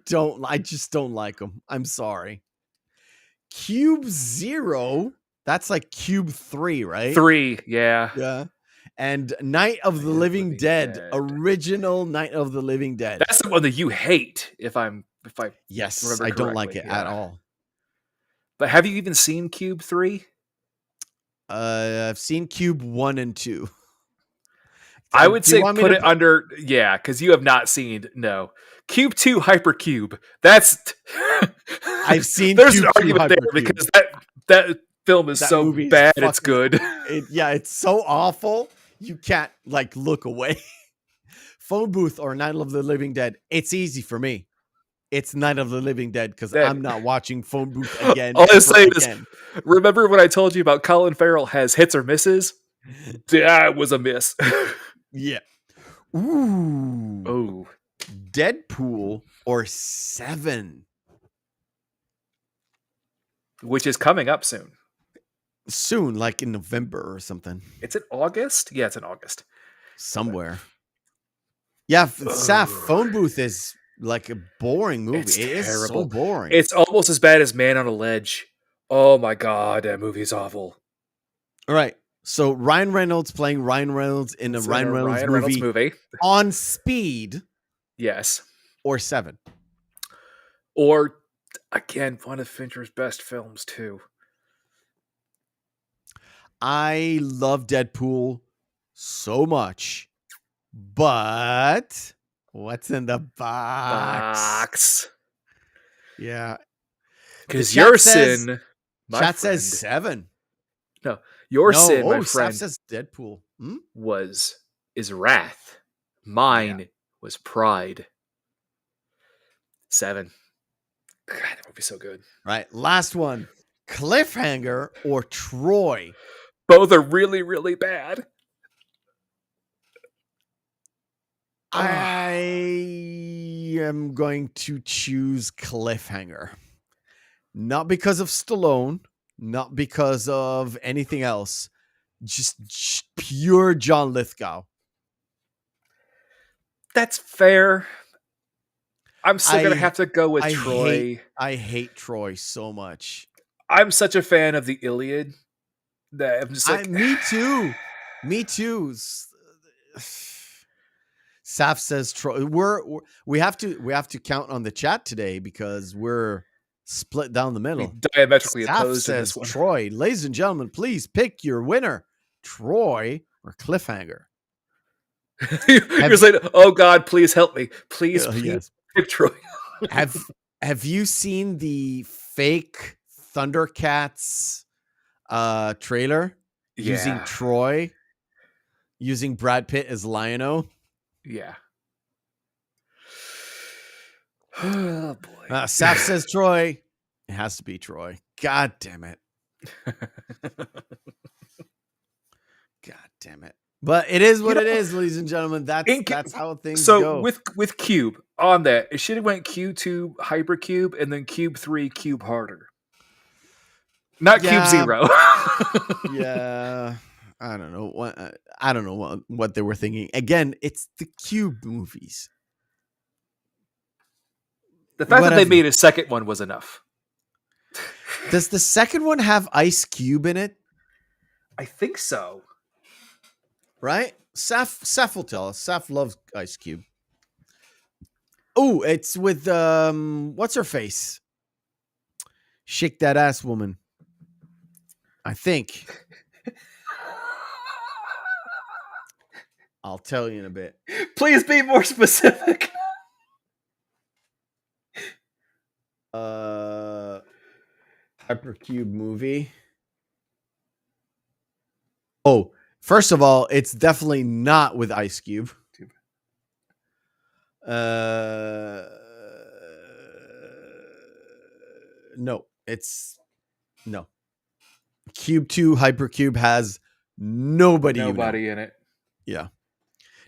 just don't like them. I'm sorry. Cube 0. That's like Cube 3, right? 3, yeah. Yeah. And Night of the Living Dead. Original Night of the Living Dead. That's the one that you hate, Yes, I don't like it at all. But have you even seen Cube 3? I've seen Cube 1 and 2. I would say put it under, because you have not seen, Cube 2 Hypercube. That's... I've seen There's Cube an argument there because that film is so bad it's good. It's so awful. You can't, look away. Phone Booth or Night of the Living Dead. It's easy for me. It's Night of the Living Dead because I'm not watching Phone Booth again. All I'm saying is, remember when I told you about Colin Farrell has hits or misses? That was a miss. Yeah. Ooh. Oh. Deadpool or 7. Which is coming up soon. Soon, like in November or something. It's in August? Yeah, it's in August. Somewhere. Yeah, Saf, Phone Booth is like a boring movie. It is so boring. It's almost as bad as Man on a Ledge. Oh my god, that movie is awful. All right. So Ryan Reynolds playing Ryan Reynolds in a Ryan Reynolds movie on Speed. Yes. Or 7. Or, again, one of Fincher's best films, too. I love Deadpool so much. But what's in the box? Yeah. Because your sin, my chat friend, says 7. No, your sin, my friend, Saf says Deadpool. is wrath. Mine was pride. 7. God, that would be so good. Right. Last one. Cliffhanger or Troy? Both are really, really bad. am going to choose Cliffhanger. Not because of Stallone, not because of anything else. Just pure John Lithgow. That's fair. I'm still going to have to go with Troy. I hate Troy so much. I'm such a fan of the Iliad that I'm just like... Me too. Me too. Saf says Troy. We have to count on the chat today because we're split down the middle. Diametrically Saf opposed says in this one. Troy. Ladies and gentlemen, please pick your winner. Troy or Cliffhanger. You're saying, oh God, please help me. Please yes. pick Troy. Have you seen the fake Thundercats trailer using Troy, using Brad Pitt as Lion-O? Yeah. Oh boy. Saf says Troy. It has to be Troy. God damn it. God damn it. But it is what it is, ladies and gentlemen. That's how things go. So with Cube on that, it should have went Q2 Hypercube and then Cube 3 Cube Harder. Not Cube 0. Yeah. I don't know what they were thinking. Again, it's the Cube movies. The fact that they made a second one was enough. Does the second one have Ice Cube in it? I think so. Right? Saf will tell us. Saf loves Ice Cube. Oh, it's with what's her face? Shake That Ass Woman. I think. I'll tell you in a bit. Please be more specific. Hypercube movie. Oh, first of all, it's definitely not with Ice Cube. No, it's no. Cube 2 Hypercube has nobody in it. Yeah.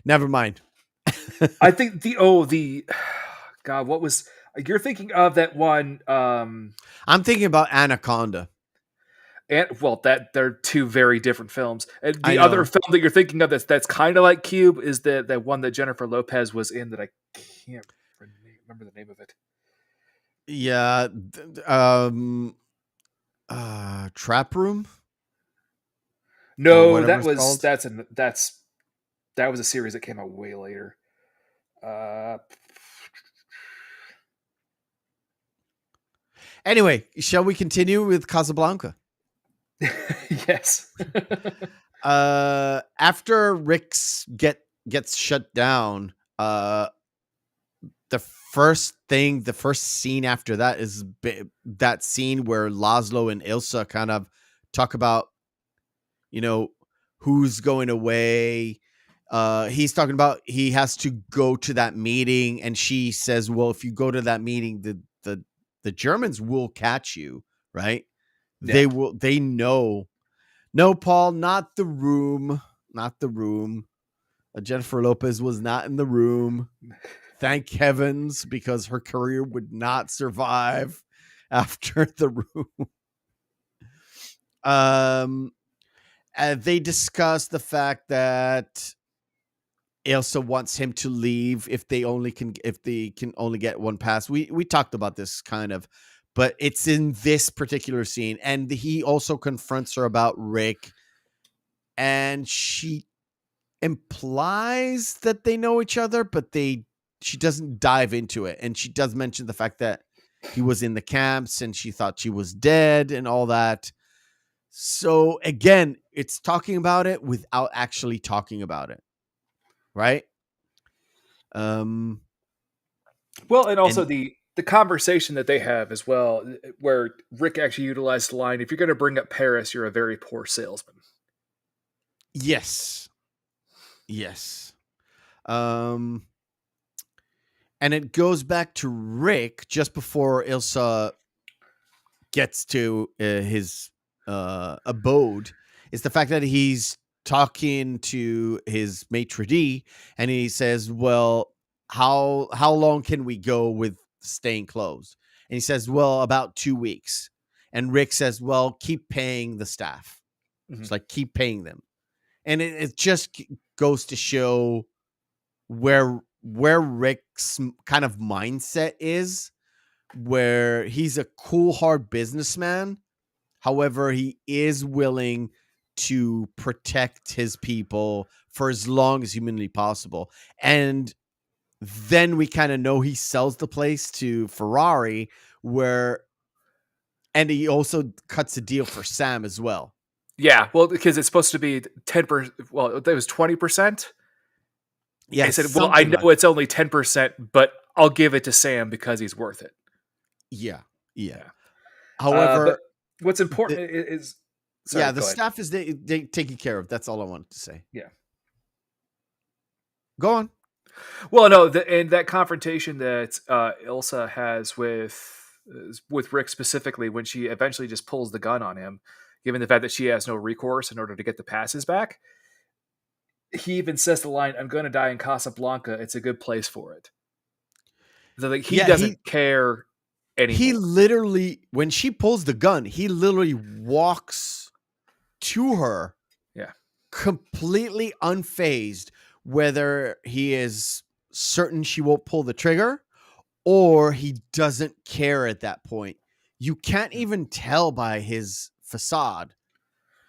Never mind. I think the God, what was you're thinking of that one? I'm thinking about Anaconda. And well, they're two very different films. And the other film that you're thinking of that's kind of like Cube is that one that Jennifer Lopez was in that I can't remember the name of it. Yeah, Trap Room. No, that was a series that came out way later. Anyway, shall we continue with Casablanca? Yes. After Rick's gets shut down, the first scene after that is that scene where Laszlo and Ilsa kind of talk about, who's going away. He's talking about he has to go to that meeting, and she says, well, if you go to that meeting, the Germans will catch you, right? Yeah. They know. No, Paul, not the room. Jennifer Lopez was not in the room. Thank heavens, because her career would not survive after the room. They discuss the fact that Ilsa wants him to leave if they can only get one pass. We talked about this kind of, but it's in this particular scene, and he also confronts her about Rick, and she implies that they know each other, but she doesn't dive into it, and she does mention the fact that he was in the camps and she thought she was dead and all that. So again, it's talking about it without actually talking about it. Right. Well, and also the conversation that they have as well, where Rick actually utilized the line, if you're going to bring up Paris, you're a very poor salesman. Yes. And it goes back to Rick just before Ilsa gets to his abode. It's the fact that he's talking to his maitre d', and he says, well, how long can we go with staying closed? And he says, well, about 2 weeks. And Rick says, well, keep paying the staff. Mhm. It's like, keep paying them. And it just goes to show where Rick's kind of mindset is, where he's a cool, hard businessman. However, he is willing to protect his people for as long as humanly possible. And then we kind of know he sells the place to Ferrari, and he also cuts a deal for Sam as well. Yeah, well, because it's supposed to be 10%. Well, it was 20%. Yeah, I said, well, I know it's only 10%, but I'll give it to Sam because he's worth it. Yeah. Yeah. However, but what's important is sorry, the staff is they taken care of. That's all I wanted to say. Yeah. Go on. Well, no, and that confrontation that Ilsa has with Rick specifically, when she eventually just pulls the gun on him, given the fact that she has no recourse in order to get the passes back. He even says the line, "I'm going to die in Casablanca. It's a good place for it." So, like, he doesn't care anymore. He literally, when she pulls the gun, he literally walks to her, completely unfazed, whether he is certain she won't pull the trigger or he doesn't care at that point. You can't even tell by his facade,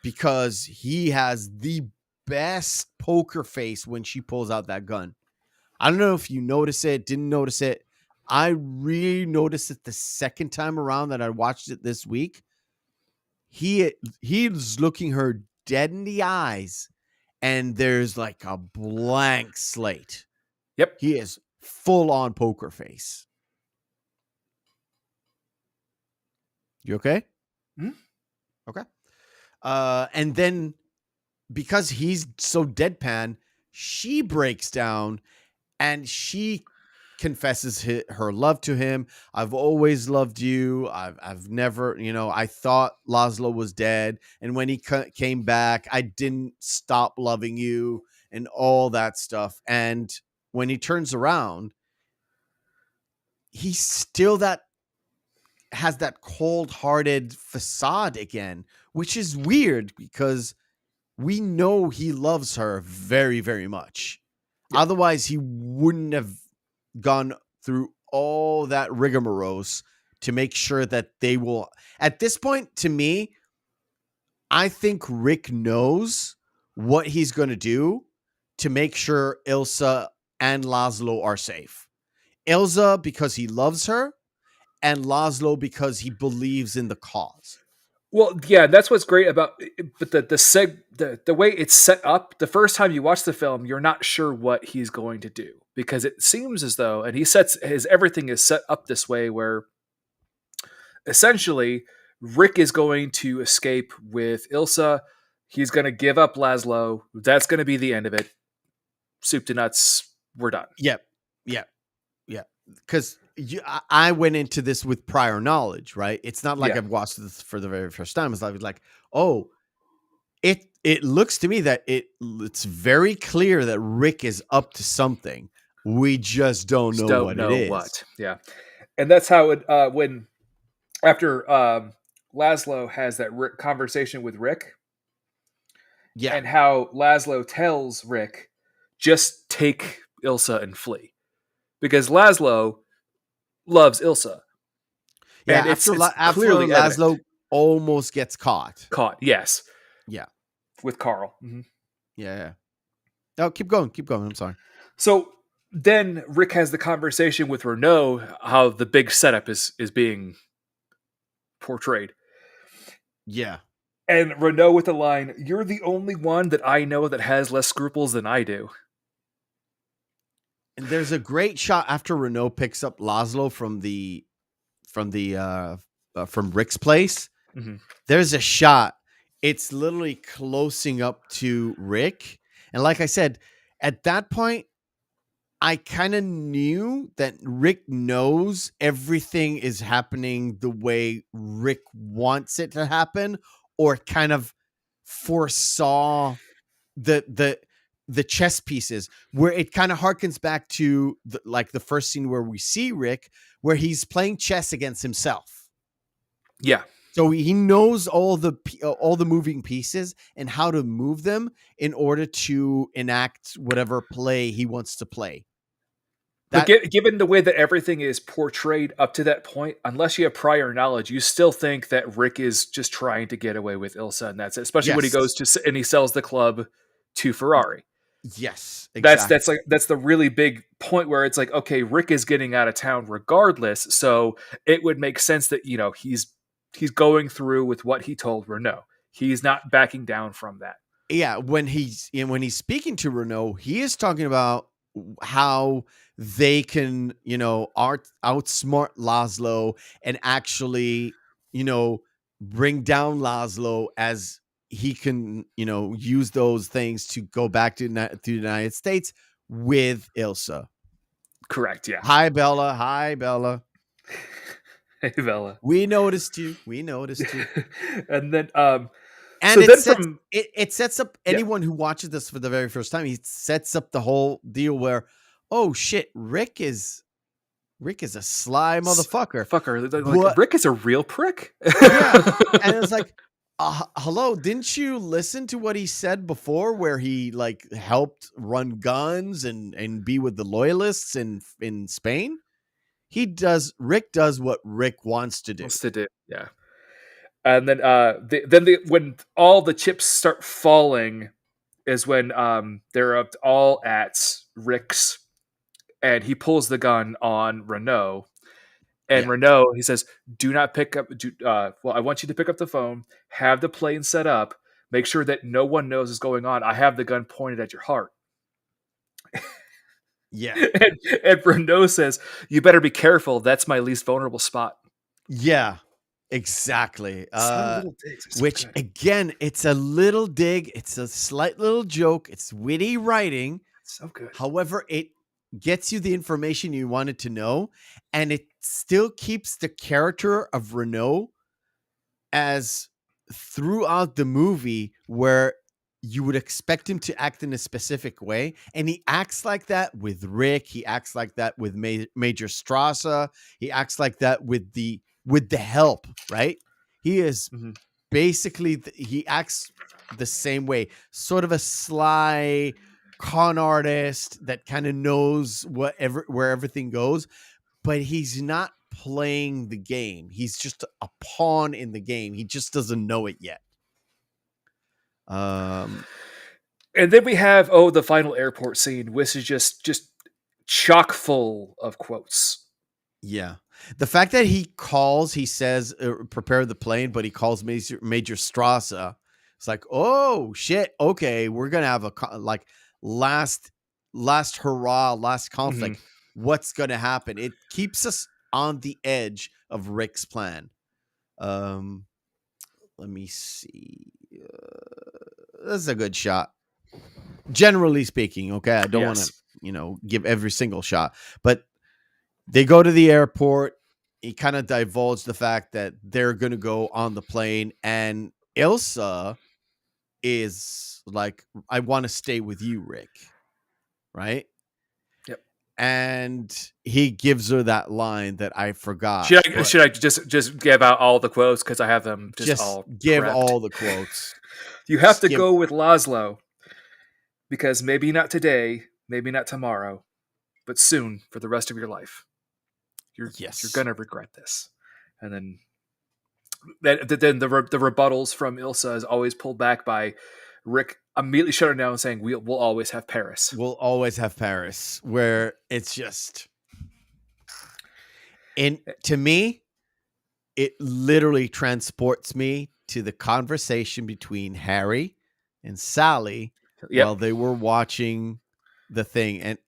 because he has the best poker face when she pulls out that gun. I don't know if you notice it, didn't notice it. I really-noticed it the second time around that I watched it this week. He's looking her dead in the eyes, and there's like a blank slate. Yep. He is full-on poker face. You okay? Mm-hmm. Okay. And then, because he's so deadpan, she breaks down and she confesses her love to him. I've always loved you. I've never, I thought Laszlo was dead. And when he came back, I didn't stop loving you and all that stuff. And when he turns around, he's still has that cold-hearted facade again, which is weird because we know he loves her very, very much. Yeah. Otherwise, he wouldn't have gone through all that rigmarole to make sure that they will. At this point, to me, I think Rick knows what he's going to do to make sure Ilsa and Laszlo are safe. Ilsa because he loves her, and Laszlo because he believes in the cause. Well, yeah, that's what's great about it, but the way it's set up. The first time you watch the film, you're not sure what he's going to do, because it seems as though, and everything is set up this way, where essentially Rick is going to escape with Ilsa. He's going to give up Laszlo. That's going to be the end of it. Soup to nuts. We're done. Yep. Because I went into this with prior knowledge, right? It's not like I've watched this for the very first time. It's like, oh, it looks to me that it's very clear that Rick is up to something. We just don't know what it is. Yeah, and that's how it when after Laszlo has that conversation with Rick. Yeah, and how Laszlo tells Rick, just take Ilsa and flee. Because Laszlo loves Ilsa. Yeah, and after clearly Laszlo evident. Almost gets caught. Yes. Yeah. With Carl. Mm-hmm. Yeah. Oh, keep going. I'm sorry. So then Rick has the conversation with Renault, how the big setup is being portrayed. Yeah. And Renault with the line, "You're the only one that I know that has less scruples than I do." And there's a great shot after Renault picks up Laszlo from Rick's place. Mm-hmm. There's a shot. It's literally closing up to Rick. And like I said, at that point, I kind of knew that Rick knows everything is happening the way Rick wants it to happen, or kind of foresaw the the chess pieces, where it kind of harkens back to the first scene where we see Rick, where he's playing chess against himself. Yeah. So he knows all the moving pieces and how to move them in order to enact whatever play he wants to play. But given the way that everything is portrayed up to that point, unless you have prior knowledge, you still think that Rick is just trying to get away with Ilsa, and that's it. Especially when he goes to and he sells the club to Ferrari. Yes, exactly. That's the really big point where it's like, okay, Rick is getting out of town regardless, so it would make sense that he's going through with what he told Renault. He's not backing down from that. Yeah, when he's speaking to Renault, he is talking about how they can, outsmart Laszlo and actually, bring down Laszlo, as he can, use those things to go back to the United States with Ilsa. Correct. Yeah. Hi, Bella. Hi, Bella. Hey, Bella. We noticed you. And then, and so it sets up anyone who watches this for the very first time. He sets up the whole deal where, oh shit, Rick is a sly motherfucker. Rick is a real prick. Yeah, and it's like, hello, didn't you listen to what he said before, where he helped run guns and be with the loyalists in Spain? Rick does what Rick wants to do. Yeah. And then when all the chips start falling is when they're all at Rick's, and he pulls the gun on Renault. And Renault, he says, do not pick up. I want you to pick up the phone, have the plane set up, make sure that no one knows what's going on. I have the gun pointed at your heart. Yeah. And Renault says, you better be careful. That's my least vulnerable spot. Yeah. Exactly. Which good. Again, it's a little dig. It's a slight little joke. It's witty writing. It's so good. However, it gets you the information you wanted to know, and it still keeps the character of Renault as throughout the movie, where you would expect him to act in a specific way. And he acts like that with Rick. He acts like that with Major Strasser. He acts like that with the help, right? He is basically, he acts the same way, sort of a sly con artist that kind of knows where everything goes, but he's not playing the game. He's just a pawn in the game. He just doesn't know it yet. And then we have the final airport scene, which is just chock full of quotes. Yeah. The fact that he says, prepare the plane, but he calls Major Strasser. It's like, oh shit. Okay. We're going to have a last hurrah, last conflict. What's going to happen? It keeps us on the edge of Rick's plan. Let me see. This is a good shot. Generally speaking. Okay. I don't want to, give every single shot, but they go to the airport. He kind of divulged the fact that they're going to go on the plane, and Ilsa is like, I want to stay with you, Rick. Right? Yep. And he gives her that line that I forgot. Should I just give out all the quotes, because I have them just all give prepped. all the quotes. You have to go with Laszlo, because maybe not today, maybe not tomorrow, but soon, for the rest of your life. You're gonna regret this. And then the rebuttals from Ilsa is always pulled back by Rick immediately shutting down and saying, we'll always have Paris. We'll always have Paris, where it's just, and to me, it literally transports me to the conversation between Harry and Sally while they were watching the thing. And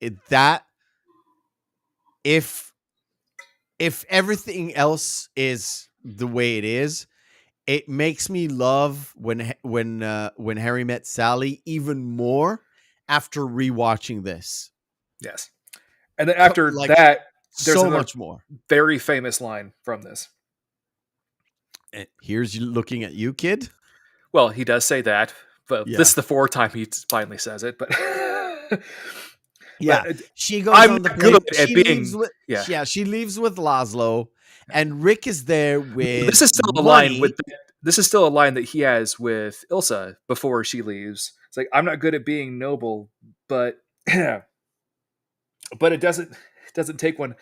if everything else is the way it is, it makes me love when Harry met Sally even more after rewatching this. Yes. And then after that, there's so much more. Very famous line from this. Here's you looking at you, kid. Well, he does say that, but this is the fourth time he finally says it. But Yeah, But she goes I'm on the not plane. good at She leaves being. with Yeah. she leaves with Laszlo, and Rick is there with This is still a line money. this is still a line that he has with Ilsa before she leaves. It's like, I'm not good at being noble, but but it doesn't take one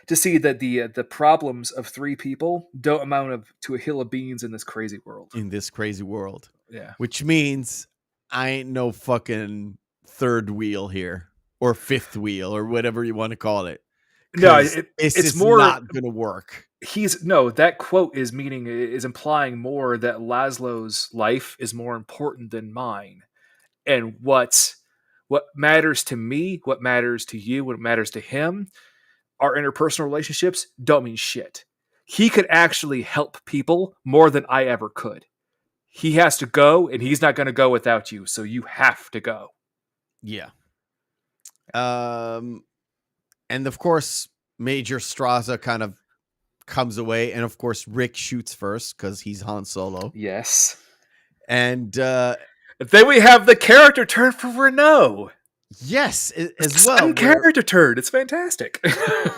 to see that the problems of three people don't amount to a hill of beans in this crazy world. In this crazy world, Yeah. which means I ain't no fucking third wheel here or fifth wheel or whatever you want to call it, No, because this it's is more. not gonna work. That quote is implying more that Laszlo's life is more important than mine, and what matters to me, what matters to you, what matters to him, our interpersonal relationships don't mean shit. He could actually help people more than I ever could. He has to go, and he's not going to go without you, so you have to go. Yeah. And of course, Major Straza kind of comes away, and of course, Rick shoots first because he's Han Solo. Yes. And Then we have the character turn for Renault. yes, as well. Sudden character turn. It's fantastic.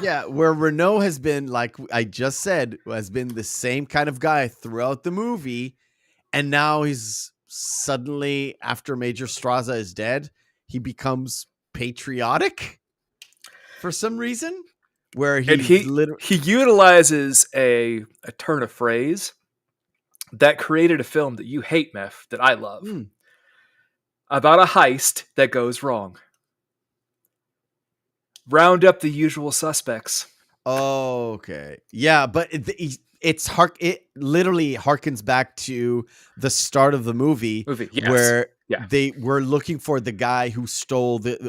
Yeah, where Renault has been, like I just said, has been the same kind of guy throughout the movie, and now he's suddenly, after Major Straza is dead, he becomes patriotic for some reason. Where And he's literally he utilizes a turn of phrase that created a film that you hate, Meph, that I love. About a heist that goes wrong. Round up the usual suspects. Okay. Yeah, but it literally harkens back to the start of the movie Yes. where Yeah. they were looking for the guy who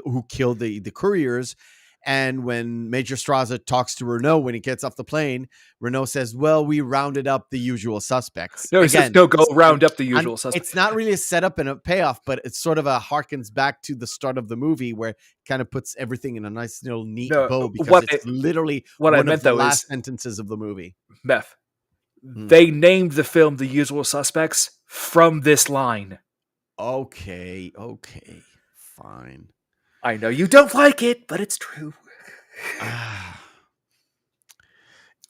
who killed the couriers. And when Major Straza talks to Renault when he gets off the plane, Renault says, "Well, we rounded up the usual suspects." No, he says, "No, go round up the usual suspects." It's not really a setup and a payoff, but it's sort of a harkens back to the start of the movie where it kind of puts everything in a nice little neat bow, because it's literally one of the last sentences of the movie. Meth. They named the film The Usual Suspects from this line. Okay, fine. I know you don't like it, but it's true.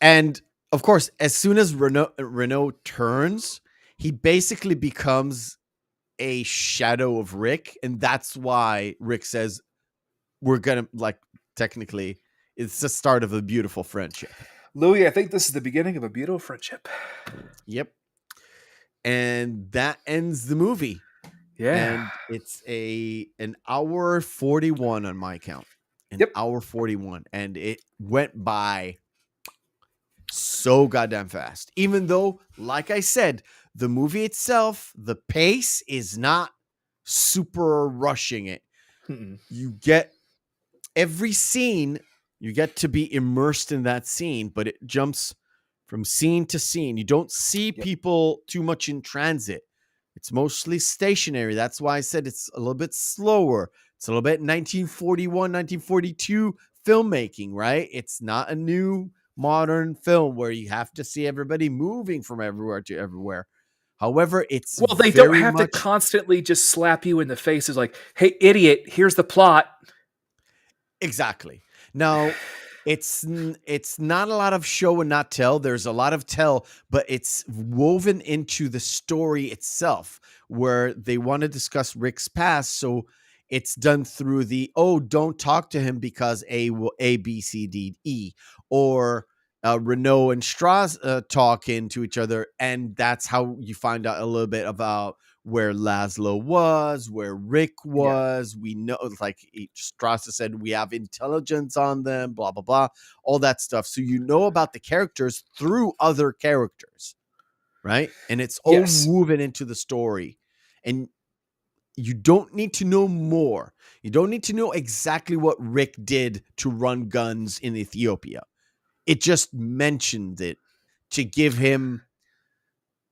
And of course, as soon as Renault turns, he basically becomes a shadow of Rick, and that's why Rick says, "We're gonna technically, it's the start of a beautiful friendship." Louis, I think this is the beginning of a beautiful friendship. Yep. And that ends the movie. Yeah. And it's an hour 41 on my count. Hour 41. And it went by so goddamn fast. Even though, like I said, the movie itself, the pace is not super rushing it. You get every scene, you get to be immersed in that scene, but it jumps from scene to scene. You don't see people too much in transit. It's mostly stationary. That's why I said it's a little bit slower. It's a little bit 1941, 1942 filmmaking, right? It's not a new modern film where you have to see everybody moving from everywhere to everywhere. However, it's they don't have to constantly just slap you in the face. It's like, "Hey, idiot, here's the plot." Exactly. Now, it's not a lot of show and not tell. There's a lot of tell, but it's woven into the story itself, where they want to discuss Rick's past. So it's done through don't talk to him because A, B, C, D, E, or Renault and Strauss talking to each other, and that's how you find out a little bit about where Laszlo was, where Rick was. We know, like Strauss said, we have intelligence on them, blah, blah, blah, all that stuff. So you know about the characters through other characters, right? And it's all woven into the story. And you don't need to know more. You don't need to know exactly what Rick did to run guns in Ethiopia. It just mentioned it to give him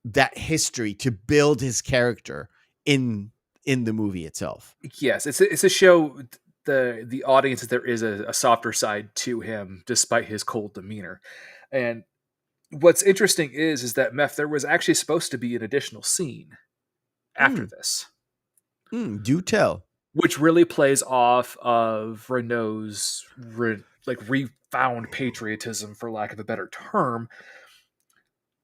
that history, to build his character in the movie itself. Yes, it's a show the audience that there is a softer side to him despite his cold demeanor. And what's interesting is that there was actually supposed to be an additional scene after this. Do tell. which really plays off of Renault's refound patriotism, for lack of a better term.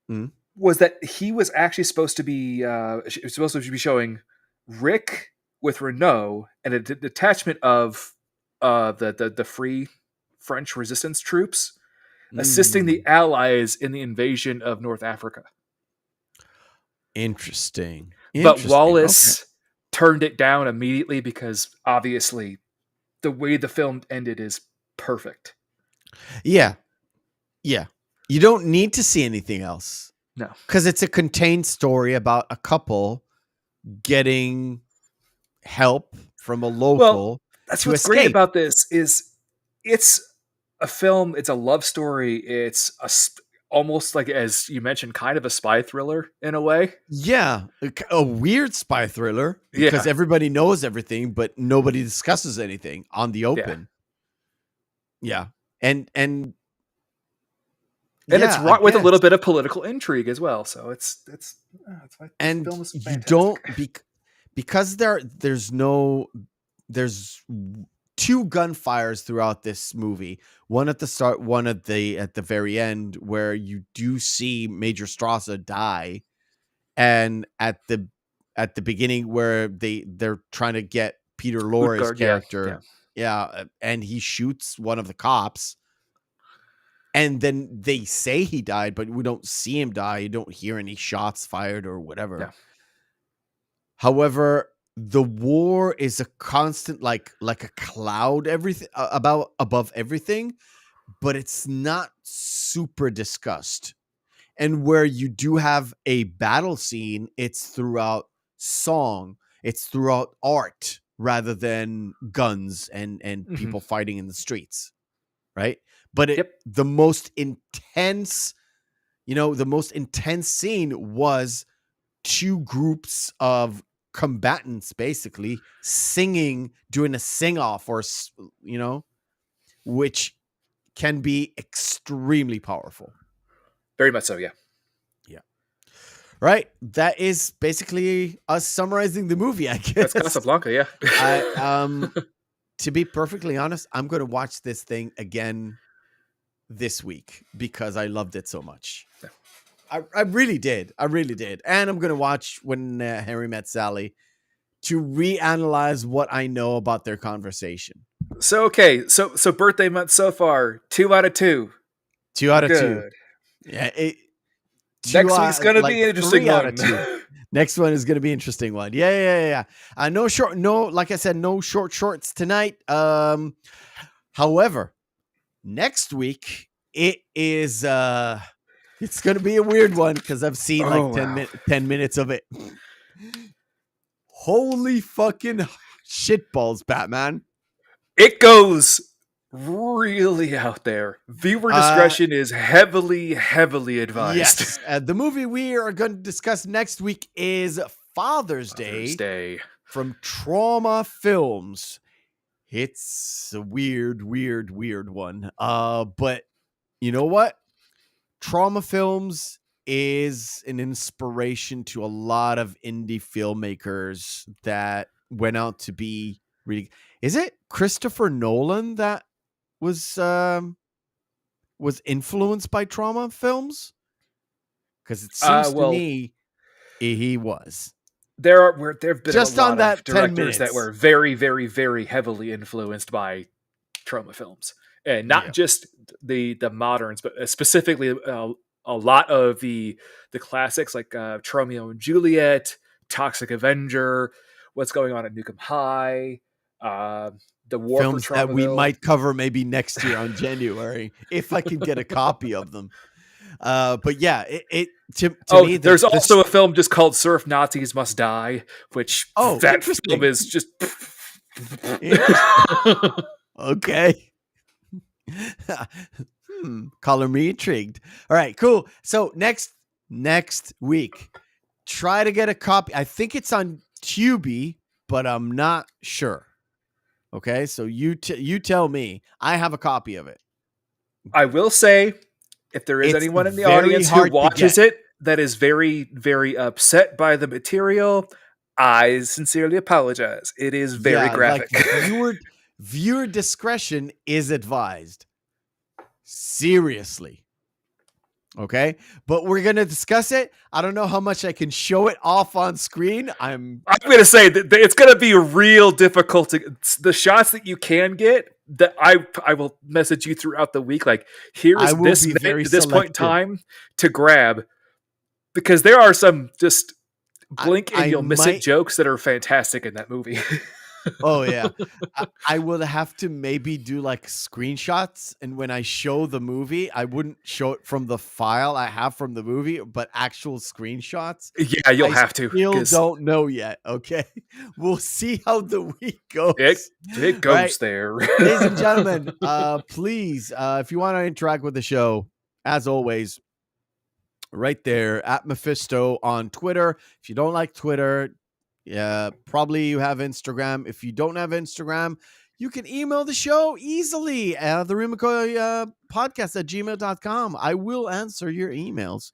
Mm. Was that he was actually supposed to be showing Rick with Renault and a detachment of the Free French resistance troops assisting the Allies in the invasion of North Africa. Interesting. But Wallace turned it down immediately because obviously the way the film ended is perfect. Yeah. Yeah. You don't need to see anything else. No. Because it's a contained story about a couple getting help from a local. Well, that's what's great about this is it's a film, it's a love story, it's almost like, as you mentioned, kind of a spy thriller in a way. Yeah, a weird spy thriller because everybody knows everything, but nobody discusses anything on the open. Yeah. And it's wrought with a little bit of political intrigue as well. So it's and film is you don't because there's two gunfires throughout this movie. One at the start, one at the very end, where you do see Major Strasser die, and at the beginning where they're trying to get Peter Lorre's character, and he shoots one of the cops. And then they say he died, but we don't see him die. You don't hear any shots fired or whatever. Yeah. However, the war is a constant, like a cloud, everything above everything, but it's not super discussed. And where you do have a battle scene, it's throughout song, it's throughout art rather than guns and people fighting in the streets, right? But the most intense, the most intense scene was two groups of combatants basically singing, doing a sing-off, or which can be extremely powerful. Very much so, yeah. Right, that is basically us summarizing the movie, I guess. That's Casablanca, yeah. To be perfectly honest, I'm going to watch this thing again this week because I loved it so much. Yeah. I really did. And I'm going to watch When Harry Met Sally to reanalyze what I know about their conversation. So, okay. So birthday month so far, 2 out of 2. 2 out of 2. Yeah. Next week's going to be an interesting one. Next one is going to be an interesting one. Yeah. Like I said, no short shorts tonight. However, next week it is it's going to be a weird one because I've seen 10 minutes of it. Holy fucking shitballs, Batman. It goes really out there. Viewer discretion is heavily advised. Yes. The movie we are going to discuss next week is Father's Day from Trauma Films. It's a weird one. But you know what? Trauma Films is an inspiration to a lot of indie filmmakers that went out to be really. Is it Christopher Nolan that was influenced by Trauma Films? Because it seems to me he was. There have been just a lot on that of directors that were very, very, very heavily influenced by Trauma Films, and not just the moderns, but specifically a lot of the classics like Romeo and Juliet, Toxic Avenger, What's Going On at Nukem High, the War films for that we Traumaville. might cover maybe next year on January if I can get a copy of them. But yeah, to me, there's also a film just called Surf Nazis Must Die, which that film is just okay. Color me intrigued. All right, cool. So next week, try to get a copy. I think it's on Tubi, but I'm not sure. Okay, so you tell me. I have a copy of it. I will say, if there is anyone in the audience who watches it that is very, very upset by the material, I sincerely apologize. It is very graphic. Like viewer discretion is advised. Seriously. Okay, but we're gonna discuss it. I don't know how much I can show it off on screen. I'm gonna say that it's gonna be real difficult the shots that you can get. That I will message you throughout the week. Like, here is this minute to this point in time to grab, because there are some just blink and you'll miss it jokes that are fantastic in that movie. Oh yeah, I will have to maybe do like screenshots, and when I show the movie, I wouldn't show it from the file I have from the movie, but actual screenshots. Yeah, you'll have to. Still don't know yet. Okay, we'll see how the week goes. It goes right there, ladies and gentlemen. Please, if you want to interact with the show, as always, right there at Meffistoe on Twitter. If you don't like Twitter, probably you have Instagram. If you don't have Instagram, you can email the show easily at the Reel McCoy podcast at gmail.com. I will answer your emails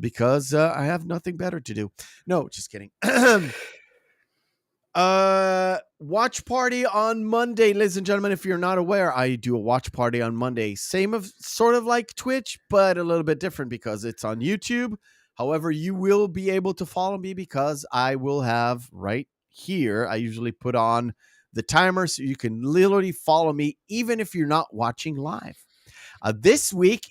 because I have nothing better to do. No, just kidding. Watch party on Monday, ladies and gentlemen. If you're not aware, I do a watch party on Monday. Sort of like Twitch, but a little bit different because it's on YouTube. However, you will be able to follow me because I will have right here. I usually put on the timer so you can literally follow me even if you're not watching live. This week,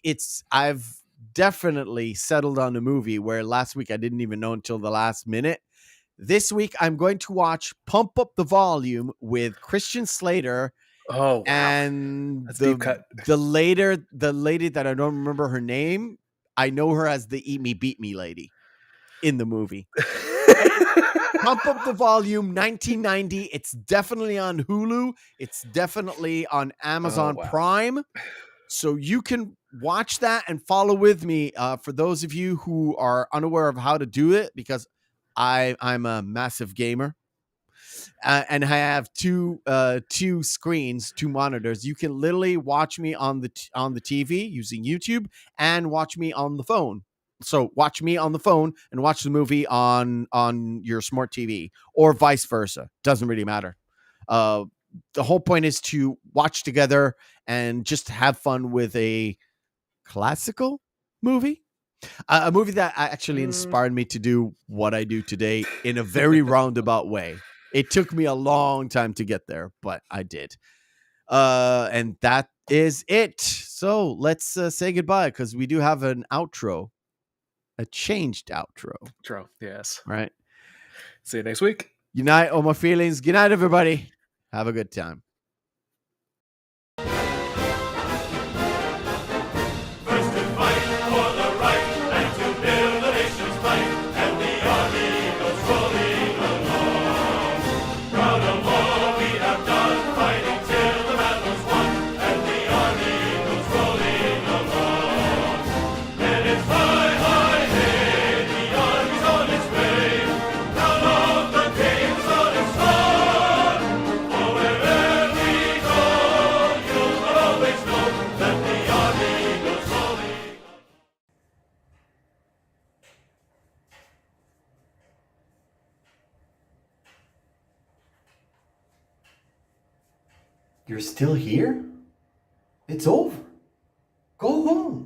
I've definitely settled on a movie where last week I didn't even know until the last minute. This week, I'm going to watch Pump Up the Volume with Christian Slater. Oh, wow. And the lady that I don't remember her name. I know her as the Eat Me, Beat Me lady in the movie. Pump Up the Volume, 1990. It's definitely on Hulu. It's definitely on Amazon Prime. So you can watch that and follow with me. For those of you who are unaware of how to do it, because I'm a massive gamer. And I have two screens, two monitors. You can literally watch me on the TV using YouTube and watch me on the phone. So watch me on the phone and watch the movie on your smart TV, or vice versa. Doesn't really matter. The whole point is to watch together and just have fun with a classical movie. A movie that actually inspired me to do what I do today in a very roundabout way. It took me a long time to get there, but I did. And that is it. So let's say goodbye because we do have an outro, a changed outro. Outro, yes. Right. See you next week. Good night, all my feelings. Good night, everybody. Have a good time. You're still here? It's over. Go home.